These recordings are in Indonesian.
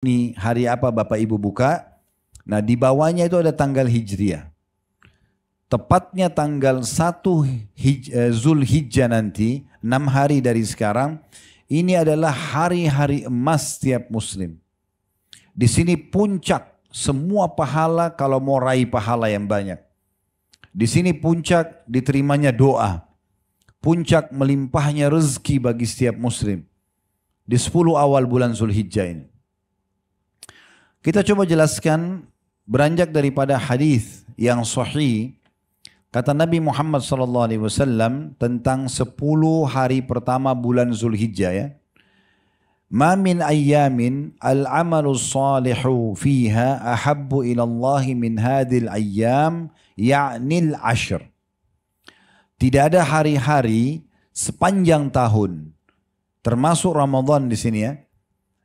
ini hari apa Bapak Ibu buka. Nah di bawahnya itu ada tanggal Hijriah. Tepatnya tanggal 1 Zulhijjah nanti, 6 hari dari sekarang, ini adalah hari-hari emas setiap muslim. Di sini puncak semua pahala kalau mau raih pahala yang banyak. Di sini puncak diterimanya doa. Puncak melimpahnya rezeki bagi setiap muslim. Di 10 awal bulan Zulhijjah ini. Kita coba jelaskan beranjak daripada hadis yang sahih. Kata Nabi Muhammad SAW tentang 10 hari pertama bulan Zulhijjah ya. Ma min ayyamin al-amalu salihu fiha ahabbu ila Allah min hadhil ayyam ya'nil ashr. Tidak ada hari-hari sepanjang tahun termasuk Ramadan di sini ya,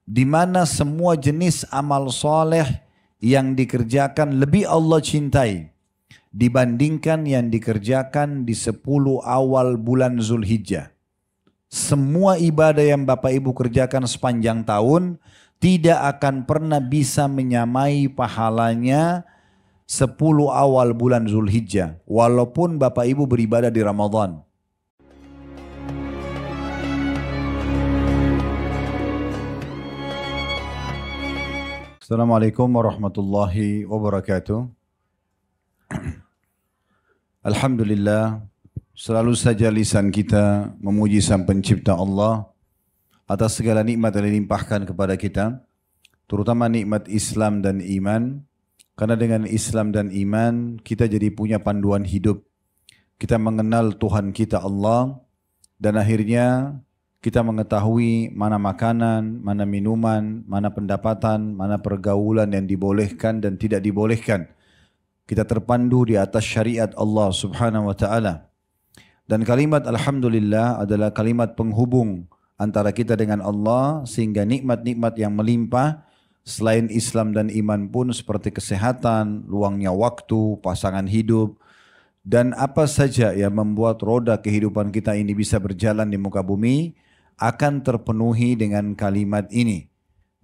di mana semua jenis amal soleh yang dikerjakan lebih Allah cintai dibandingkan yang dikerjakan di 10 awal bulan Zulhijjah. Semua ibadah yang Bapak Ibu kerjakan sepanjang tahun tidak akan pernah bisa menyamai pahalanya 10 awal bulan Zulhijjah. Walaupun Bapak Ibu beribadah di Ramadan. Assalamualaikum warahmatullahi wabarakatuh. Alhamdulillah, selalu saja lisan kita memuji Sang Pencipta Allah atas segala nikmat yang dilimpahkan kepada kita, terutama nikmat Islam dan iman. Karena dengan Islam dan iman kita jadi punya panduan hidup. Kita mengenal Tuhan kita Allah dan akhirnya kita mengetahui mana makanan, mana minuman, mana pendapatan, mana pergaulan yang dibolehkan dan tidak dibolehkan. Kita terpandu di atas syariat Allah Subhanahu wa taala. Dan kalimat alhamdulillah adalah kalimat penghubung antara kita dengan Allah sehingga nikmat-nikmat yang melimpah selain Islam dan iman pun seperti kesehatan, luangnya waktu, pasangan hidup dan apa saja yang membuat roda kehidupan kita ini bisa berjalan di muka bumi akan terpenuhi dengan kalimat ini.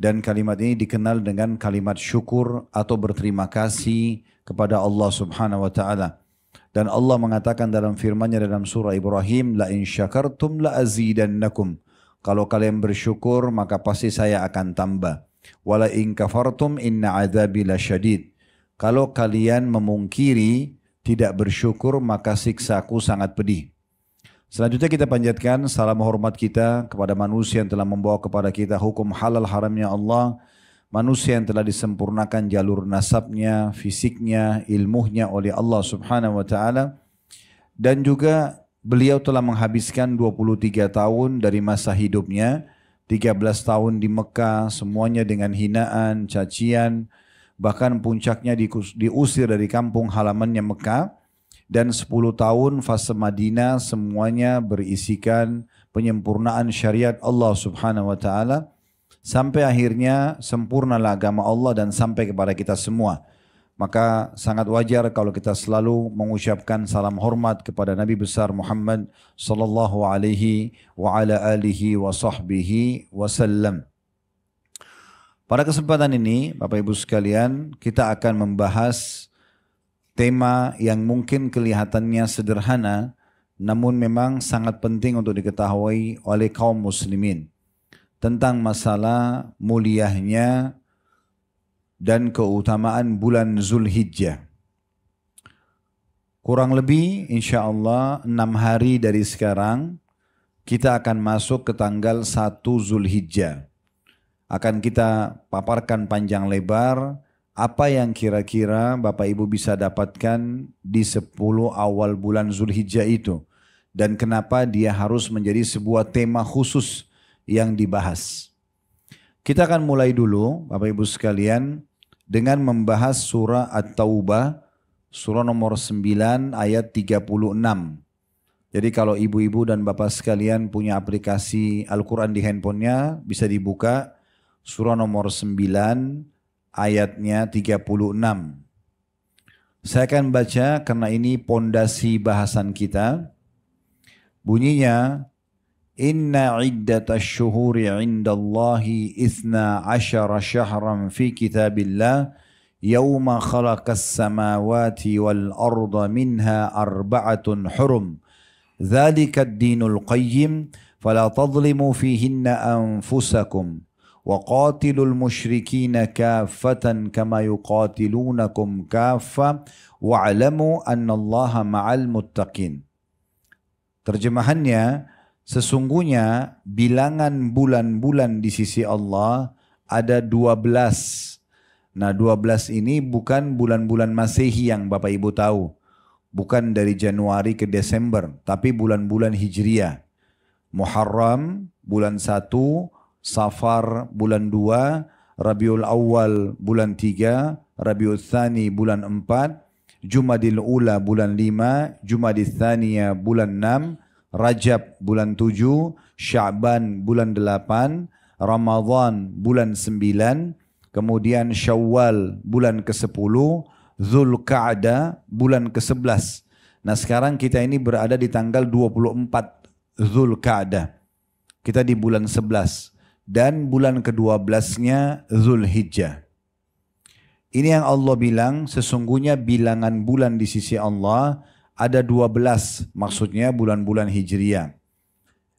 Dan kalimat ini dikenal dengan kalimat syukur atau berterima kasih kepada Allah Subhanahu wa taala. Dan Allah mengatakan dalam firman-Nya dalam surah Ibrahim, la in syakartum la azidannakum. Kalau kalian bersyukur maka pasti saya akan tambah. Wala in kafartum inna adzabi lasyadid. Kalau kalian memungkiri tidak bersyukur maka siksaku sangat pedih. Selanjutnya kita panjatkan salam hormat kita kepada manusia yang telah membawa kepada kita hukum halal haramnya Allah. Manusia yang telah disempurnakan jalur nasabnya, fisiknya, ilmunya oleh Allah Subhanahu wa taala. Dan juga beliau telah menghabiskan 23 tahun dari masa hidupnya, 13 tahun di Mekah, semuanya dengan hinaan, cacian, bahkan puncaknya diusir dari kampung halamannya Mekah. Dan 10 tahun fase Madinah semuanya berisikan penyempurnaan syariat Allah Subhanahu wa taala. Sampai akhirnya sempurnalah agama Allah dan sampai kepada kita semua. Maka sangat wajar kalau kita selalu mengucapkan salam hormat kepada Nabi besar Muhammad sallallahu alaihi wa ala alihi wa sahbihi wasallam. Pada kesempatan ini Bapak Ibu sekalian, kita akan membahas tema yang mungkin kelihatannya sederhana namun memang sangat penting untuk diketahui oleh kaum muslimin. Tentang masalah muliahnya dan keutamaan bulan Zulhijjah. Kurang lebih insya Allah 6 hari dari sekarang kita akan masuk ke tanggal 1 Zulhijjah. Akan kita paparkan panjang lebar apa yang kira-kira Bapak Ibu bisa dapatkan di 10 awal bulan Zulhijjah itu. Dan kenapa dia harus menjadi sebuah tema khusus yang dibahas. Kita akan mulai dulu Bapak Ibu sekalian dengan membahas surah At-Taubah, surah nomor 9 ayat 36. Jadi kalau ibu-ibu dan bapak sekalian punya aplikasi Al-Quran di handphonenya bisa dibuka surah nomor 9 ayatnya 36. Saya akan baca karena ini pondasi bahasan kita. Bunyinya, Inna iddatash syuhuri indallahi ithna asyara syahran fi kitabillah yawma khalaqas samawati wal arda minha arba'atun hurum dzalika ad-dinul qayyim fala tadhlimu fihinna anfusakum wa qatilul musyrikina kaffatan kama yuqatilunakum kaffa wa'lamu annallaha ma'al muttaqin. Terjemahannya, sesungguhnya bilangan bulan-bulan di sisi Allah ada 12. Nah 12 ini bukan bulan-bulan Masehi yang Bapak Ibu tahu. Bukan dari Januari ke Desember, tapi bulan-bulan Hijriah. Muharram bulan 1, Safar bulan 2, Rabiul Awal bulan 3, Rabiul Tsani bulan 4, Jumadil Ula bulan 5, Jumadil Tsaniyah bulan 6, Rajab bulan 7, Sya'ban bulan 8, Ramadan bulan 9, kemudian Syawal bulan ke-10, Zulqa'dah bulan ke-11. Nah sekarang kita ini berada di tanggal 24 Zulqa'dah. Kita di bulan 11 dan bulan ke-12-nya Zulhijjah. Ini yang Allah bilang, sesungguhnya bilangan bulan di sisi Allah ada 12, maksudnya bulan-bulan Hijriah.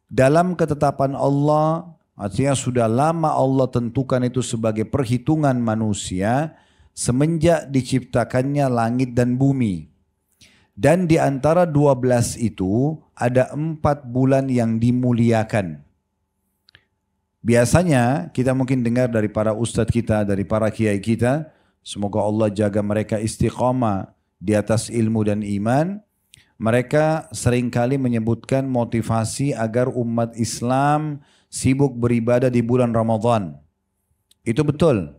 Dalam ketetapan Allah, artinya sudah lama Allah tentukan itu sebagai perhitungan manusia semenjak diciptakannya langit dan bumi. Dan di antara 12 itu ada 4 bulan yang dimuliakan. Biasanya kita mungkin dengar dari para ustadz kita, dari para kiai kita, semoga Allah jaga mereka istiqamah di atas ilmu dan iman. Mereka seringkali menyebutkan motivasi agar umat Islam sibuk beribadah di bulan Ramadan. Itu betul.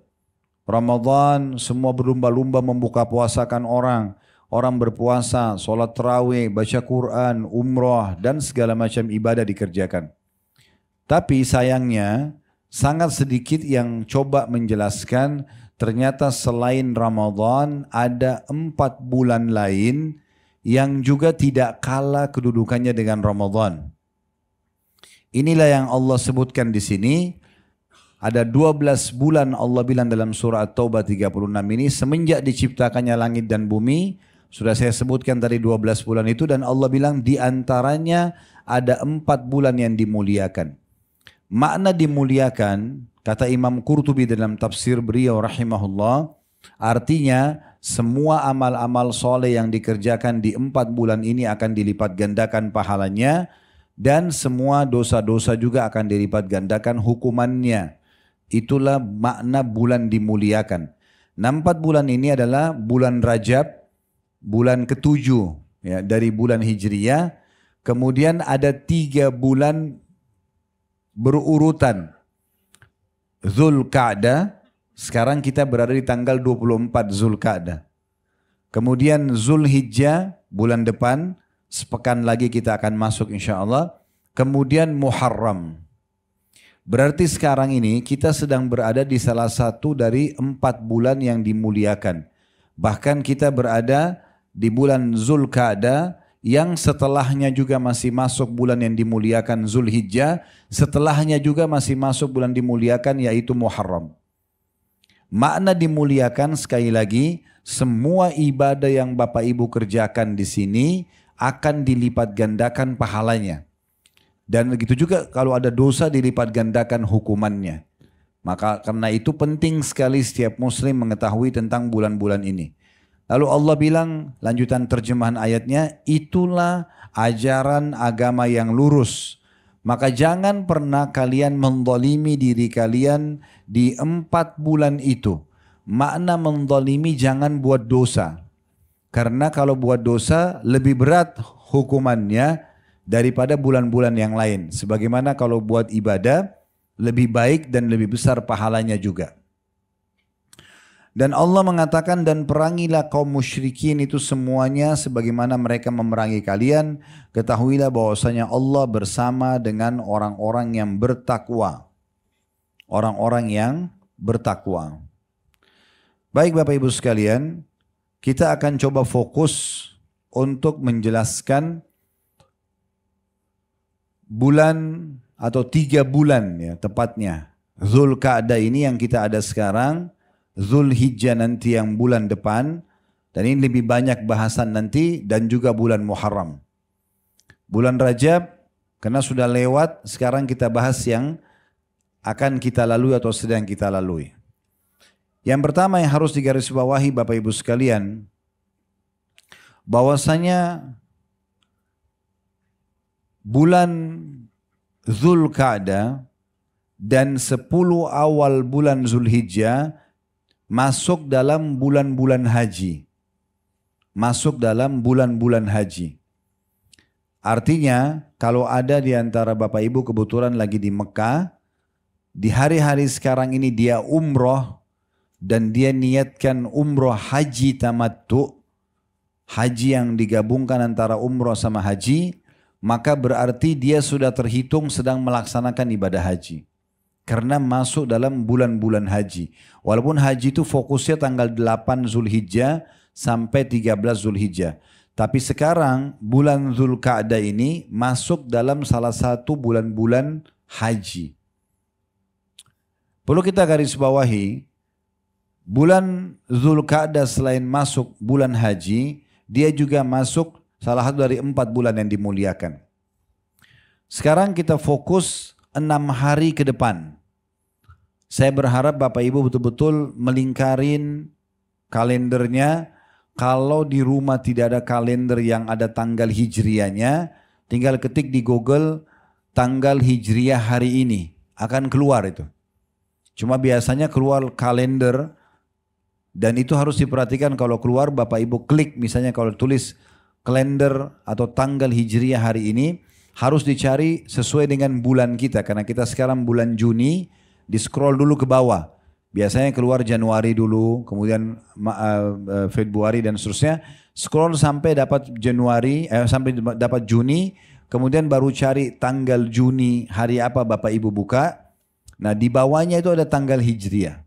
Ramadan semua berlumba-lumba membuka puasakan orang. Orang berpuasa, sholat tarawih, baca Quran, umrah dan segala macam ibadah dikerjakan. Tapi sayangnya sangat sedikit yang coba menjelaskan ternyata selain Ramadan ada 4 bulan lain yang juga tidak kalah kedudukannya dengan Ramadan. Inilah yang Allah sebutkan di sini. Ada 12 bulan Allah bilang dalam surah At-Taubah 36 ini semenjak diciptakannya langit dan bumi. Sudah saya sebutkan tadi 12 bulan itu dan Allah bilang di antaranya ada 4 bulan yang dimuliakan. Makna dimuliakan, kata Imam Qurtubi dalam tafsir beliau rahimahullah, artinya semua amal-amal soleh yang dikerjakan di 4 bulan ini akan dilipat gandakan pahalanya dan semua dosa-dosa juga akan dilipat gandakan hukumannya. Itulah makna bulan dimuliakan. 4 bulan ini adalah bulan Rajab, bulan ke-7 ya, dari bulan Hijriyah. Kemudian ada 3 bulan berurutan. Zulqa'dah, sekarang kita berada di tanggal 24 Zulqa'dah. Kemudian Zulhijjah, bulan depan, sepekan lagi kita akan masuk insya Allah. Kemudian Muharram. Berarti sekarang ini kita sedang berada di salah satu dari 4 bulan yang dimuliakan. Bahkan kita berada di bulan Zulqa'dah yang setelahnya juga masih masuk bulan yang dimuliakan Zulhijjah. Setelahnya juga masih masuk bulan dimuliakan yaitu Muharram. Makna dimuliakan sekali lagi, semua ibadah yang Bapak Ibu kerjakan di sini akan dilipat gandakan pahalanya. Dan begitu juga kalau ada dosa dilipat gandakan hukumannya. Maka karena itu penting sekali setiap muslim mengetahui tentang bulan-bulan ini. Lalu Allah bilang, lanjutan terjemahan ayatnya, itulah ajaran agama yang lurus. Maka jangan pernah kalian menzalimi diri kalian di 4 bulan itu. Makna menzalimi jangan buat dosa. Karena kalau buat dosa lebih berat hukumannya daripada bulan-bulan yang lain. Sebagaimana kalau buat ibadah lebih baik dan lebih besar pahalanya juga. Dan Allah mengatakan dan perangilah kaum musyrikin itu semuanya sebagaimana mereka memerangi kalian. Ketahuilah bahwasanya Allah bersama dengan orang-orang yang bertakwa. Orang-orang yang bertakwa. Baik Bapak Ibu sekalian, kita akan coba fokus untuk menjelaskan bulan atau 3 bulan ya tepatnya. Zulqa'dah ini yang kita ada sekarang, Zulhijjah nanti yang bulan depan, dan ini lebih banyak bahasan nanti, dan juga bulan Muharram. Bulan Rajab, karena sudah lewat, sekarang kita bahas yang akan kita lalui atau sedang kita lalui. Yang pertama yang harus digarisbawahi Bapak Ibu sekalian, bahwasanya bulan Zulqa'dah dan 10 awal bulan Zulhijjah masuk dalam bulan-bulan haji. Masuk dalam bulan-bulan haji. Artinya kalau ada di antara Bapak Ibu kebetulan lagi di Mekah, di hari-hari sekarang ini dia umroh dan dia niatkan umroh haji tamattu, haji yang digabungkan antara umroh sama haji, maka berarti dia sudah terhitung sedang melaksanakan ibadah haji. Karena masuk dalam bulan-bulan haji. Walaupun haji itu fokusnya tanggal 8 Zulhijjah sampai 13 Zulhijjah. Tapi sekarang bulan Zulqa'dah ini masuk dalam salah satu bulan-bulan haji. Perlu kita garis bawahi, bulan Zulqa'dah selain masuk bulan haji, dia juga masuk salah satu dari 4 bulan yang dimuliakan. Sekarang kita fokus 6 hari ke depan. Saya berharap Bapak Ibu betul-betul melingkarin kalendernya. Kalau di rumah tidak ada kalender yang ada tanggal hijriahnya, tinggal ketik di Google tanggal hijriah hari ini. Akan keluar itu. Cuma biasanya keluar kalender, dan itu harus diperhatikan kalau keluar Bapak Ibu klik, misalnya kalau tulis kalender atau tanggal hijriah hari ini, harus dicari sesuai dengan bulan kita, karena kita sekarang bulan Juni, di scroll dulu ke bawah. Biasanya keluar Januari dulu, kemudian Februari dan seterusnya. Scroll sampai dapat sampai dapat Juni, kemudian baru cari tanggal Juni hari apa Bapak Ibu buka. Nah di bawahnya itu ada tanggal hijriah.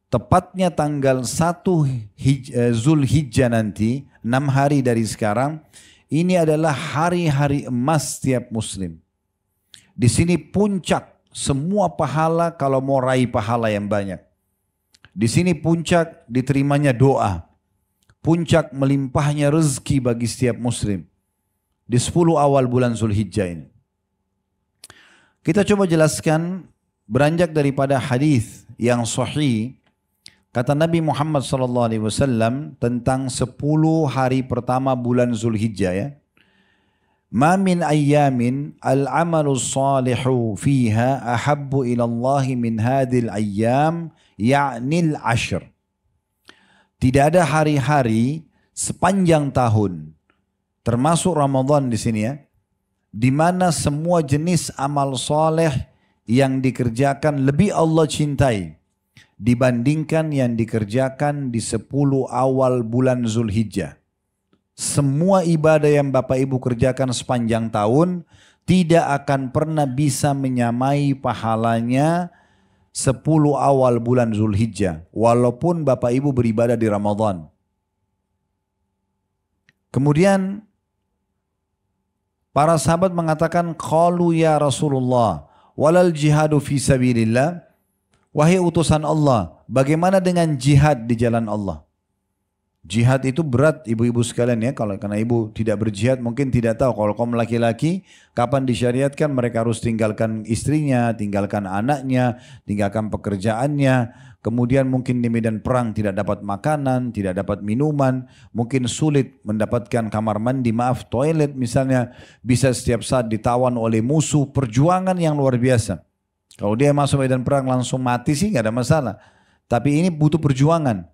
Tepatnya tanggal 1 Zulhijjah nanti, 6 hari dari sekarang, ini adalah hari-hari emas setiap muslim. Di sini puncak semua pahala kalau mau raih pahala yang banyak. Di sini puncak diterimanya doa. Puncak melimpahnya rezeki bagi setiap muslim. Di 10 awal bulan Zulhijjah ini. Kita coba jelaskan beranjak daripada hadis yang sahih. Kata Nabi Muhammad SAW tentang 10 hari pertama bulan Zulhijjah ya. Ma min ayyamin al-amalu salihu fiha ahabbu ila Allah min hadhil ayyam ya'nil ashr. Tidak ada hari-hari sepanjang tahun termasuk Ramadan di sini ya, di mana semua jenis amal soleh yang dikerjakan lebih Allah cintai dibandingkan yang dikerjakan di 10 awal bulan Zulhijjah. Semua ibadah yang Bapak Ibu kerjakan sepanjang tahun tidak akan pernah bisa menyamai pahalanya 10 awal bulan Zulhijjah. Walaupun Bapak Ibu beribadah di Ramadan. Kemudian para sahabat mengatakan, qalu ya Rasulullah walal jihadu fi sabilillah. Wahai utusan Allah, bagaimana dengan jihad di jalan Allah? Jihad itu berat ibu-ibu sekalian ya, karena ibu tidak berjihad mungkin tidak tahu kalau kaum laki-laki kapan disyariatkan mereka harus tinggalkan istrinya, tinggalkan anaknya, tinggalkan pekerjaannya, kemudian mungkin di medan perang tidak dapat makanan, tidak dapat minuman, mungkin sulit mendapatkan kamar mandi, toilet misalnya, bisa setiap saat ditawan oleh musuh, perjuangan yang luar biasa. Kalau dia masuk medan perang langsung mati sih nggak ada masalah, tapi ini butuh perjuangan.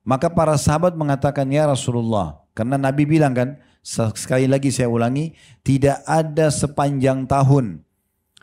Maka para sahabat mengatakan, ya Rasulullah, karena Nabi bilang kan, sekali lagi saya ulangi, tidak ada sepanjang tahun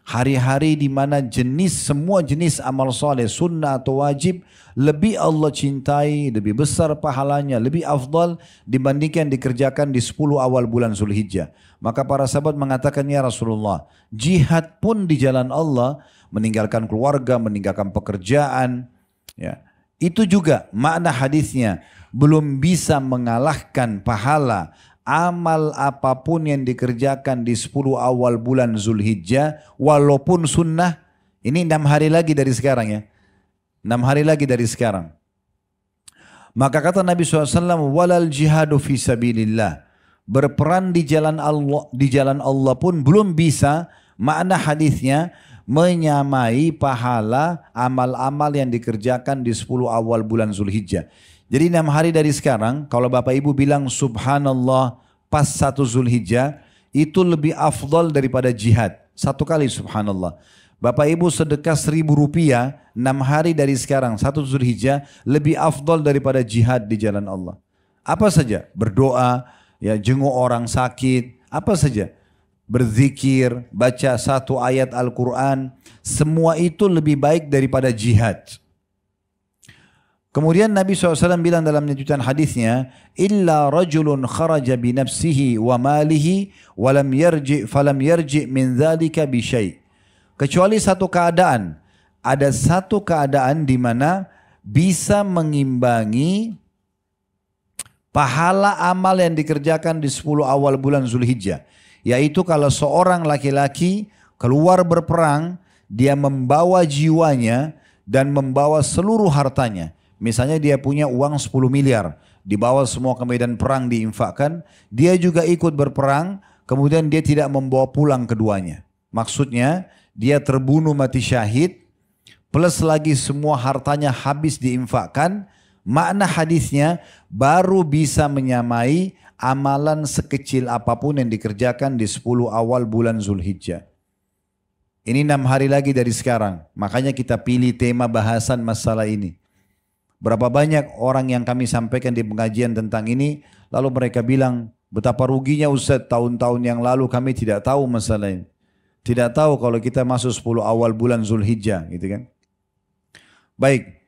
hari-hari di mana semua jenis amal soleh, sunnah atau wajib lebih Allah cintai, lebih besar pahalanya, lebih afdal dibandingkan dikerjakan di 10 awal bulan Zulhijjah. Maka para sahabat mengatakan, ya Rasulullah, jihad pun di jalan Allah, meninggalkan keluarga, meninggalkan pekerjaan, ya. Itu juga makna hadisnya belum bisa mengalahkan pahala amal apapun yang dikerjakan di 10 awal bulan Zulhijjah, walaupun sunnah, ini 6 hari lagi dari sekarang ya. 6 hari lagi dari sekarang. Maka kata Nabi SAW, walal jihadu fi sabilillah. Berperan di jalan Allah pun belum bisa, makna hadisnya menyamai pahala amal-amal yang dikerjakan di 10 awal bulan Zulhijjah. Jadi 6 hari dari sekarang, kalau Bapak Ibu bilang subhanallah pas 1 Zulhijjah, itu lebih afdal daripada jihad. 1 kali subhanallah. Bapak Ibu sedekah 1.000 rupiah 6 hari dari sekarang 1 Zulhijjah lebih afdal daripada jihad di jalan Allah. Apa saja? Berdoa, ya, jenguk orang sakit, apa saja? Berzikir, baca 1 ayat Al-Quran, semua itu lebih baik daripada jihad. Kemudian Nabi SAW bilang dalam lanjutan hadisnya, illa rajulun kharaja binafsihi wa malihi walam falam yarji min dzalika bi syai'. Kecuali satu keadaan, ada satu keadaan di mana bisa mengimbangi pahala amal yang dikerjakan di 10 awal bulan Zulhijjah. Yaitu kalau seorang laki-laki keluar berperang, dia membawa jiwanya dan membawa seluruh hartanya. Misalnya dia punya uang 10 miliar, dibawa semua ke medan perang diinfakkan, dia juga ikut berperang, kemudian dia tidak membawa pulang keduanya. Maksudnya dia terbunuh mati syahid, plus lagi semua hartanya habis diinfakkan, makna hadisnya baru bisa menyamai amalan sekecil apapun yang dikerjakan di 10 awal bulan Zulhijjah. Ini 6 hari lagi dari sekarang, makanya kita pilih tema bahasan masalah ini. Berapa banyak orang yang kami sampaikan di pengajian tentang ini, lalu mereka bilang, betapa ruginya Ustaz, tahun-tahun yang lalu kami tidak tahu masalah ini. Tidak tahu kalau kita masuk 10 awal bulan Zulhijjah, gitu kan. Baik,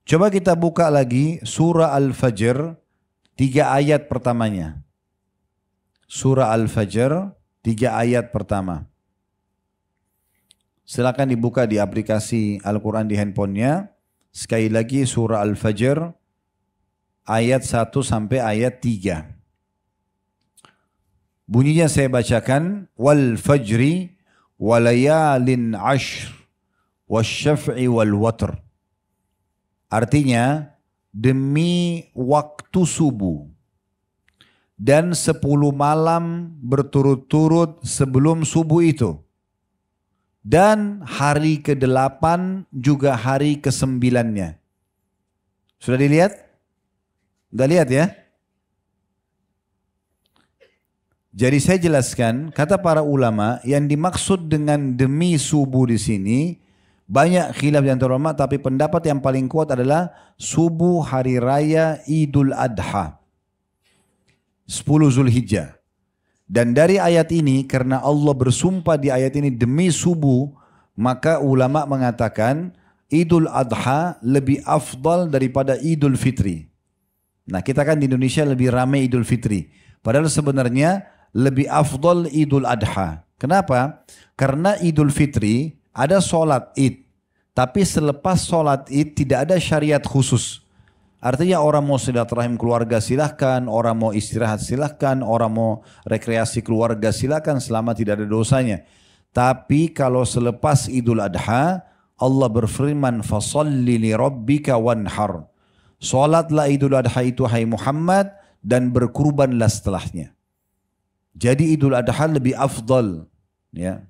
coba kita buka lagi surah Al-Fajr, 3 ayat pertamanya. Surah Al-Fajr, 3 ayat pertama. Silakan dibuka di aplikasi Al-Quran di handphonenya. Sekali lagi surah Al-Fajr ayat 1 sampai ayat 3. Bunyinya saya bacakan, wal fajri walayalin ashr wasyaf'i wal watr. Artinya demi waktu subuh dan 10 malam berturut-turut sebelum subuh itu. Dan hari ke-8 juga hari ke-9-nya. Sudah dilihat? Sudah lihat ya? Jadi saya jelaskan, kata para ulama, yang dimaksud dengan demi subuh di sini, banyak khilaf di antara ulama, tapi pendapat yang paling kuat adalah subuh hari raya Idul Adha. 10 Zulhijjah. Dan dari ayat ini, karena Allah bersumpah di ayat ini demi subuh, maka ulama mengatakan Idul Adha lebih afdal daripada Idul Fitri. Nah, kita kan di Indonesia lebih ramai Idul Fitri. Padahal sebenarnya lebih afdal Idul Adha. Kenapa? Karena Idul Fitri ada sholat Id. Tapi selepas sholat Id tidak ada syariat khusus. Artinya orang mau silaturahim keluarga silahkan, orang mau istirahat silahkan, orang mau rekreasi keluarga silahkan selama tidak ada dosanya. Tapi kalau selepas Idul Adha, Allah berfirman, fasalli li rabbika wanhar. Salatlah Idul Adha itu hai Muhammad dan berkurbanlah setelahnya. Jadi Idul Adha lebih afdal. Ya.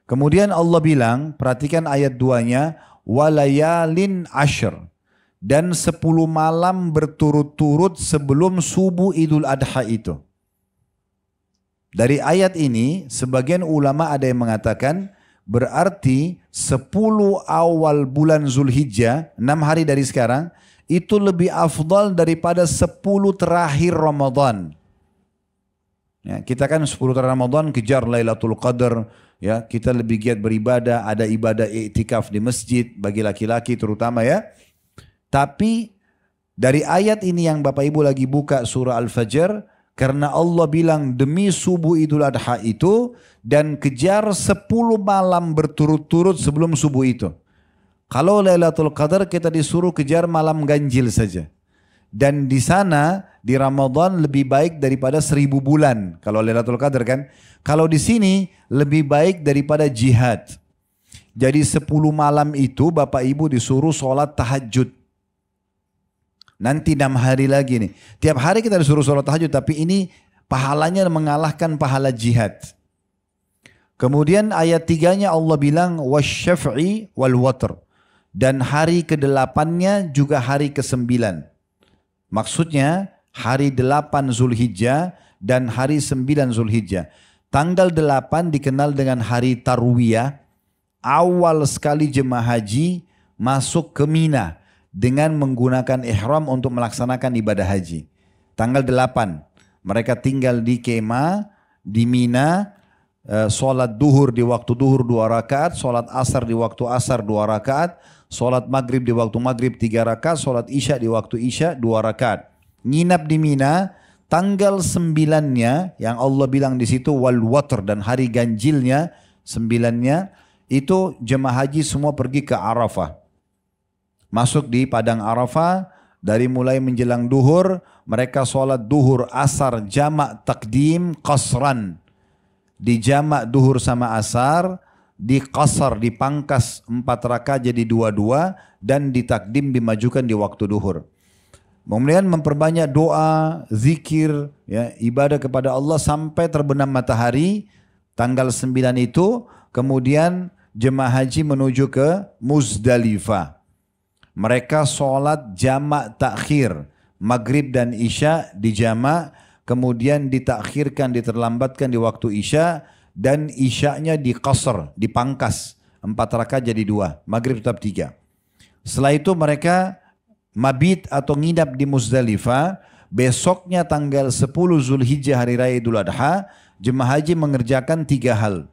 Kemudian Allah bilang, perhatikan ayat 2-nya, walayalin ashr. Dan 10 malam berturut-turut sebelum subuh Idul Adha itu. Dari ayat ini, sebagian ulama ada yang mengatakan, berarti 10 awal bulan Zulhijjah, 6 hari dari sekarang, itu lebih afdal daripada 10 terakhir Ramadan. Ya, kita kan 10 terakhir Ramadan kejar Lailatul Qadar, ya, kita lebih giat beribadah, ada ibadah iktikaf di masjid, bagi laki-laki terutama ya. Tapi dari ayat ini yang Bapak Ibu lagi buka surah Al-Fajr, karena Allah bilang demi subuh Idul Adha itu dan kejar 10 malam berturut-turut sebelum subuh itu. Kalau Lailatul Qadar kita disuruh kejar malam ganjil saja. Dan di sana di Ramadan lebih baik daripada 1000 bulan. Kalau Lailatul Qadar kan. Kalau di sini lebih baik daripada jihad. Jadi 10 malam itu Bapak Ibu disuruh sholat tahajud. Nanti 6 hari lagi nih. Tiap hari kita disuruh sholat tahajud, tapi ini pahalanya mengalahkan pahala jihad. Kemudian ayat 3-nya Allah bilang wasyaf'i wal watr. Dan hari ke-8-nya juga hari ke-9. Maksudnya hari 8 Zulhijjah dan hari 9 Zulhijjah. Tanggal 8 dikenal dengan hari Tarwiyah. Awal sekali jemaah haji masuk ke Mina dengan menggunakan ihram untuk melaksanakan ibadah haji. Tanggal 8 mereka tinggal di kemah di Mina, sholat duhur di waktu duhur 2 rakaat, sholat asar di waktu asar 2 rakaat, sholat maghrib di waktu maghrib 3 rakaat, sholat isya di waktu isya 2 rakaat. Nginap di Mina, tanggal 9-nya yang Allah bilang di situ wal watr, dan hari ganjilnya 9-nya itu jemaah haji semua pergi ke Arafah. Masuk di padang Arafah, dari mulai menjelang duhur, mereka sholat duhur asar jamak takdim qasran. Di jamak duhur sama asar, di qasar dipangkas 4 rakaat jadi 2-2, dan ditakdim dimajukan di waktu duhur. Kemudian memperbanyak doa, zikir, ya, ibadah kepada Allah sampai terbenam matahari. Tanggal 9 itu kemudian jemaah haji menuju ke Muzdalifah. Mereka sholat jamak takhir, maghrib dan isya di jamak, kemudian ditakhirkan, diterlambatkan di waktu isya, dan isyanya di qasr, dipangkas 4 rakaat jadi 2, maghrib tetap 3. Setelah itu mereka mabit atau nginap di Muzdalifah. Besoknya tanggal 10 Zulhijjah hari raya Idul Adha, jemaah haji mengerjakan 3 hal.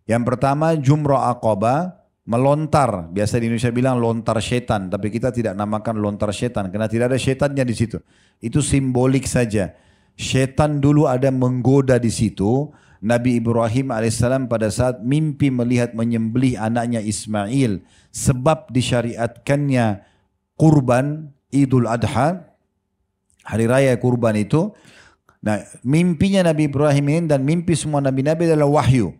Yang pertama jumrah Aqabah, melontar. Biasa di Indonesia bilang lontar setan, tapi kita tidak namakan lontar setan karena tidak ada setannya di situ. Itu simbolik saja. Setan dulu ada menggoda di situ. Nabi Ibrahim alaihissalam pada saat mimpi melihat menyembelih anaknya Ismail, sebab disyariatkannya kurban Idul Adha, hari raya kurban itu. Nah, mimpinya Nabi Ibrahim ini dan mimpi semua nabi-nabi adalah wahyu.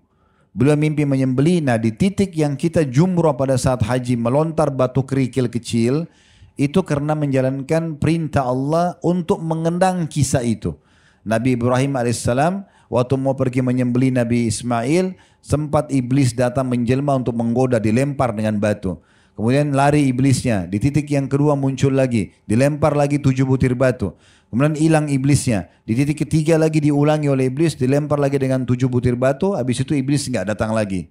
Beliau mimpi menyembelih. Nah, di titik yang kita jumrah pada saat haji melontar batu kerikil kecil, itu karena menjalankan perintah Allah untuk mengendang kisah itu. Nabi Ibrahim alaihissalam waktu mau pergi menyembelih Nabi Ismail, sempat iblis datang menjelma untuk menggoda, dilempar dengan batu. Kemudian lari iblisnya. Di titik yang kedua muncul lagi, dilempar lagi 7 butir batu. Kemudian hilang iblisnya. Di titik ketiga lagi diulangi oleh iblis, dilempar lagi dengan 7 butir batu. Habis itu iblis nggak datang lagi.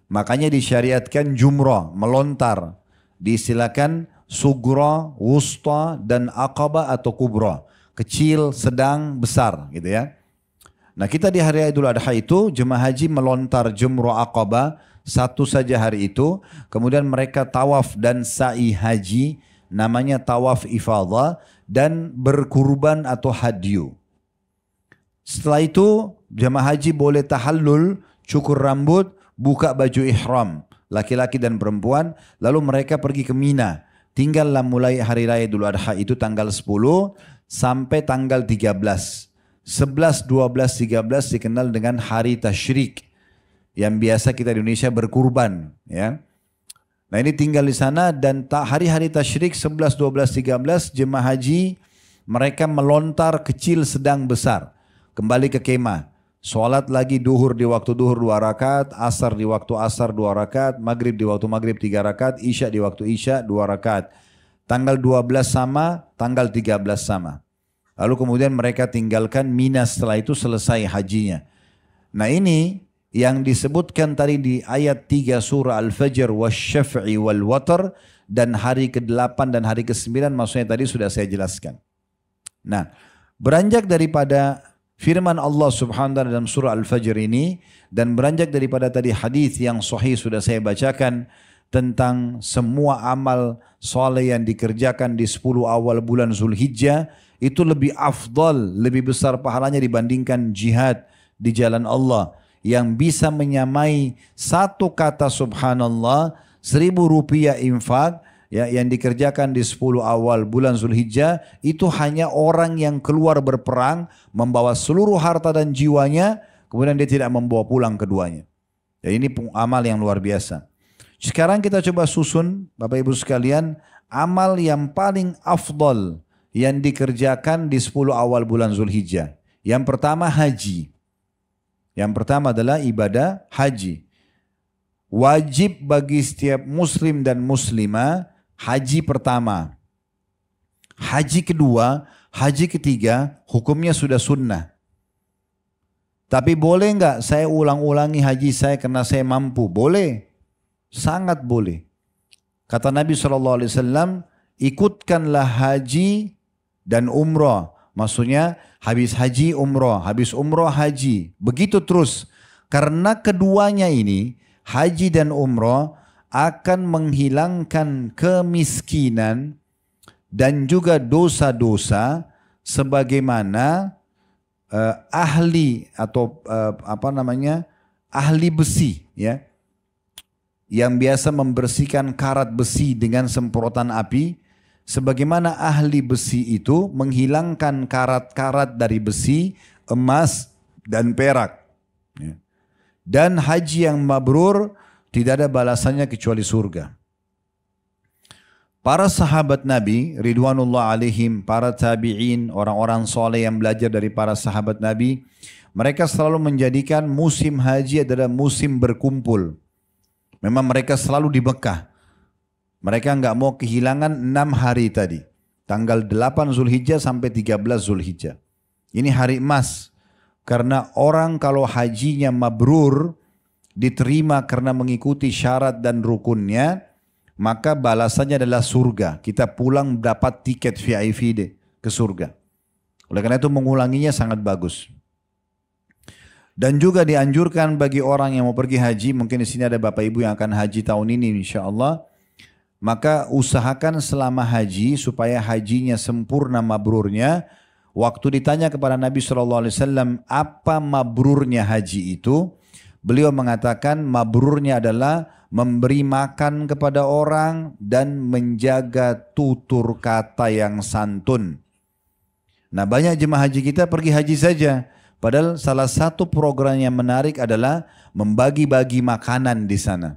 Makanya disyariatkan jumrah, melontar. Diistilahkan sugra, wusta, dan aqabah atau kubra. Kecil, sedang, besar gitu ya. Nah, kita di hari Idul Adha itu jemaah haji melontar jumrah Aqabah satu saja hari itu. Kemudian mereka tawaf dan sa'i haji, namanya tawaf ifadah, dan berkurban atau hadyu. Setelah itu jemaah haji boleh tahallul, cukur rambut, buka baju ihram, laki-laki dan perempuan. Lalu mereka pergi ke Mina. Tinggallah mulai hari raya Idul Adha itu tanggal 10 sampai tanggal 13. 11, 12, 13 dikenal dengan hari tasyrik, yang biasa kita di Indonesia berkurban, ya. Nah, ini tinggal di sana, dan hari-hari tasyrik 11, 12, 13 jemaah haji mereka melontar kecil, sedang, besar. Kembali ke kemah. Sholat lagi duhur di waktu duhur 2 rakaat, asar di waktu asar 2 rakaat, maghrib di waktu maghrib 3 rakaat, isya di waktu isya 2 rakaat. Tanggal 12 sama, tanggal 13 sama. Lalu kemudian mereka tinggalkan Mina setelah itu selesai hajinya. Nah, ini yang disebutkan tadi di ayat 3 surah Al-Fajr wasyaf'i wal watr, dan hari ke-8 dan hari ke-9 maksudnya tadi sudah saya jelaskan. Nah, beranjak daripada firman Allah Subhanahu wa taala dalam surah Al-Fajr ini, dan beranjak daripada tadi hadis yang sahih sudah saya bacakan tentang semua amal soleh yang dikerjakan di 10 awal bulan Zulhijjah itu lebih afdal, lebih besar pahalanya dibandingkan jihad di jalan Allah, yang bisa menyamai satu kata subhanallah 1000 rupiah infak ya yang dikerjakan di 10 awal bulan Zulhijjah itu hanya orang yang keluar berperang membawa seluruh harta dan jiwanya, kemudian dia tidak membawa pulang keduanya. Ya, ini amal yang luar biasa. Sekarang kita coba susun Bapak Ibu sekalian amal yang paling afdal yang dikerjakan di 10 awal bulan Zulhijjah. Yang pertama haji. Yang pertama adalah ibadah haji. Wajib bagi setiap muslim dan muslimah haji pertama. Haji kedua, haji ketiga hukumnya sudah sunnah. Tapi boleh enggak saya ulang-ulangi haji saya karena saya mampu? Boleh. Sangat boleh. Kata Nabi SAW, ikutkanlah haji dan umrah. Maksudnya habis haji umrah, habis umrah haji. Begitu terus. Karena keduanya ini, haji dan umrah akan menghilangkan kemiskinan dan juga dosa-dosa sebagaimana ahli atau ahli besi ya yang biasa membersihkan karat besi dengan semprotan api, sebagaimana ahli besi itu menghilangkan karat-karat dari besi, emas dan perak ya. Dan haji yang mabrur tidak ada balasannya kecuali surga. Para sahabat Nabi ridwanullah alaihim, para tabi'in, orang-orang soleh yang belajar dari para sahabat Nabi, mereka selalu menjadikan musim haji adalah musim berkumpul. Memang mereka selalu di Mekah. Mereka nggak mau kehilangan 6 hari tadi. Tanggal 8 Zulhijjah sampai 13 Zulhijjah. Ini hari emas. Karena orang kalau hajinya mabrur, diterima karena mengikuti syarat dan rukunnya, maka balasannya adalah surga. Kita pulang dapat tiket VIP ke surga. Oleh karena itu mengulanginya sangat bagus. Dan juga dianjurkan bagi orang yang mau pergi haji, mungkin di sini ada Bapak Ibu yang akan haji tahun ini insya Allah, maka usahakan selama haji supaya hajinya sempurna mabrurnya. Waktu ditanya kepada Nabi SAW, apa mabrurnya haji itu? Beliau mengatakan mabrurnya adalah memberi makan kepada orang dan menjaga tutur kata yang santun. Nah, banyak jemaah haji kita pergi haji saja. Padahal salah satu program yang menarik adalah membagi-bagi makanan di sana.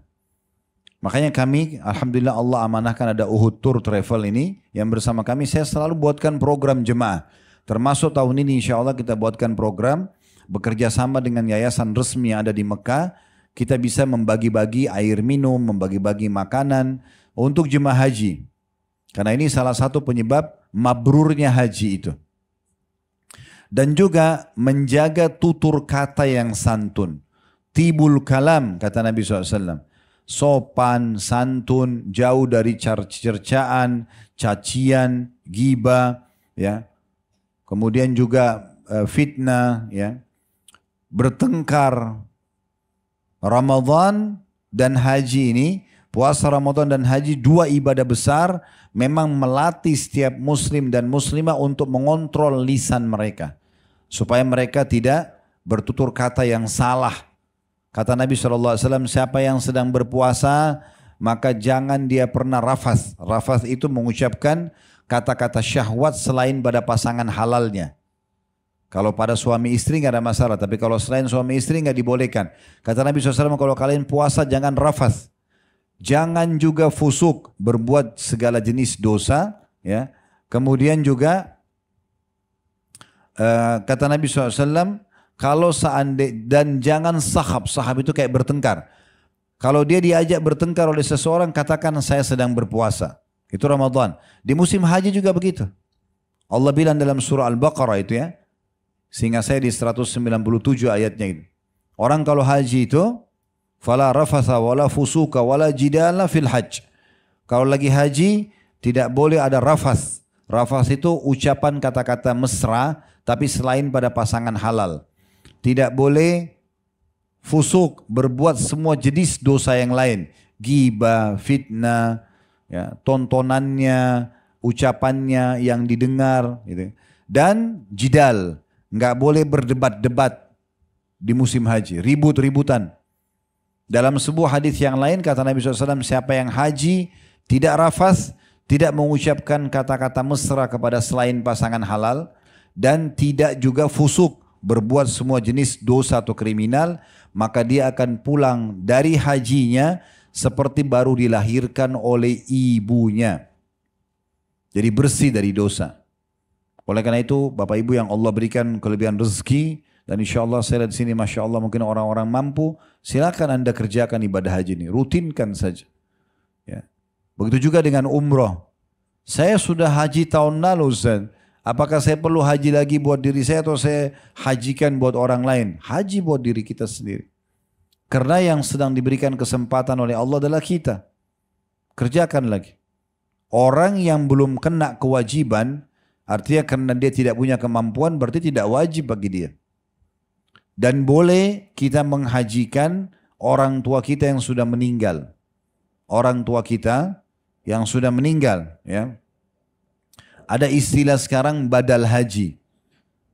Makanya kami, alhamdulillah Allah amanahkan ada Uhud Tour Travel ini yang bersama kami, saya selalu buatkan program jemaah. Termasuk tahun ini insya Allah kita buatkan program bekerja sama dengan yayasan resmi yang ada di Mekah. Kita bisa membagi-bagi air minum, membagi-bagi makanan untuk jemaah haji. Karena ini salah satu penyebab mabrurnya haji itu. Dan juga menjaga tutur kata yang santun. Tibul kalam, kata Nabi SAW. Sopan, santun, jauh dari cercaan, cacian, ghibah, ya. Kemudian juga fitnah, ya. Bertengkar. Ramadan dan haji ini, puasa Ramadan dan haji, dua ibadah besar memang melatih setiap muslim dan muslimah untuk mengontrol lisan mereka. Supaya mereka tidak bertutur kata yang salah. Kata Nabi SAW, siapa yang sedang berpuasa, maka jangan dia pernah rafath. Rafath itu mengucapkan kata-kata syahwat selain pada pasangan halalnya. Kalau pada suami istri nggak ada masalah, tapi kalau selain suami istri nggak dibolehkan. Kata Nabi SAW, kalau kalian puasa jangan rafath, jangan juga fusuk, berbuat segala jenis dosa, ya. Kemudian juga kata Nabi SAW, kalau seandainya, dan jangan sahab, sahab itu kayak bertengkar. Kalau dia diajak bertengkar oleh seseorang, katakan saya sedang berpuasa. Itu Ramadan. Di musim haji juga begitu. Allah bilang dalam surah Al-Baqarah itu ya. Sehingga saya di 197 ayatnya itu. Orang kalau haji itu, fala rafatha wala fusuka wala jidala fil hajj. Kalau lagi haji, tidak boleh ada rafath. Rafath itu ucapan kata-kata mesra, tapi selain pada pasangan halal. Tidak boleh fusuk, berbuat semua jenis dosa yang lain. Ghibah, fitnah, ya, tontonannya, ucapannya yang didengar. Gitu. Dan jidal. Nggak boleh berdebat-debat di musim haji, ribut-ributan. Dalam sebuah hadis yang lain kata Nabi SAW, siapa yang haji Tidak rafas, tidak mengucapkan kata-kata mesra kepada selain pasangan halal, dan tidak juga fusuk, berbuat semua jenis dosa atau kriminal, maka dia akan pulang dari hajinya seperti baru dilahirkan oleh ibunya. Jadi bersih dari dosa. Oleh karena itu, Bapak Ibu yang Allah berikan kelebihan rezeki, dan insya Allah saya lihat di sini, masya Allah mungkin orang-orang mampu, silakan Anda kerjakan ibadah haji ini, rutinkan saja. Ya. Begitu juga dengan umroh. Saya sudah haji tahun lalu, Ustaz. Apakah saya perlu haji lagi buat diri saya atau saya hajikan buat orang lain? Haji buat diri kita sendiri. Karena yang sedang diberikan kesempatan oleh Allah adalah kita. Kerjakan lagi. Orang yang belum kena kewajiban, artinya karena dia tidak punya kemampuan, berarti tidak wajib bagi dia. Dan boleh kita menghajikan orang tua kita yang sudah meninggal. Orang tua kita yang sudah meninggal, ya. Ada istilah sekarang badal haji.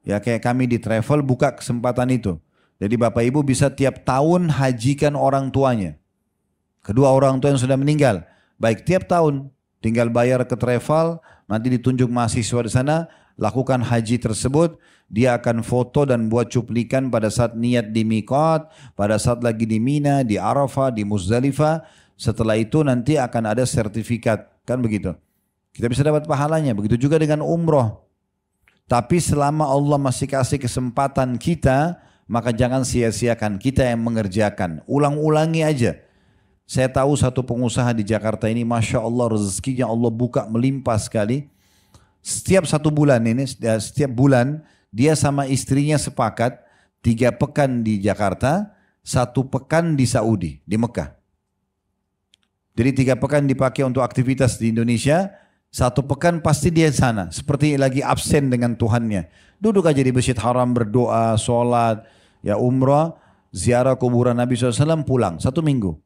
Ya, kayak kami di travel buka kesempatan itu. Jadi Bapak Ibu bisa tiap tahun hajikan orang tuanya. Kedua orang tua yang sudah meninggal. Baik tiap tahun tinggal bayar ke travel, nanti ditunjuk mahasiswa di sana, lakukan haji tersebut. Dia akan foto dan buat cuplikan pada saat niat di Miqat, pada saat lagi di Mina, di Arafah, di Muzdalifah. Setelah itu nanti akan ada sertifikat, kan begitu. Kita bisa dapat pahalanya. Begitu juga dengan umroh. Tapi selama Allah masih kasih kesempatan kita, maka jangan sia-siakan, kita yang mengerjakan. Ulang-ulangi aja. Saya tahu satu pengusaha di Jakarta ini, Masya Allah rezekinya Allah buka melimpah sekali. Setiap 1 bulan ini, setiap bulan dia sama istrinya sepakat 3 pekan di Jakarta, 1 pekan di Saudi, di Mekah. Jadi 3 pekan dipakai untuk aktivitas di Indonesia, 1 pekan pasti dia sana. Seperti lagi absen dengan Tuhannya. Duduk aja di Masjid Haram berdoa, sholat, ya umrah, ziarah kuburan Nabi SAW, pulang 1 minggu.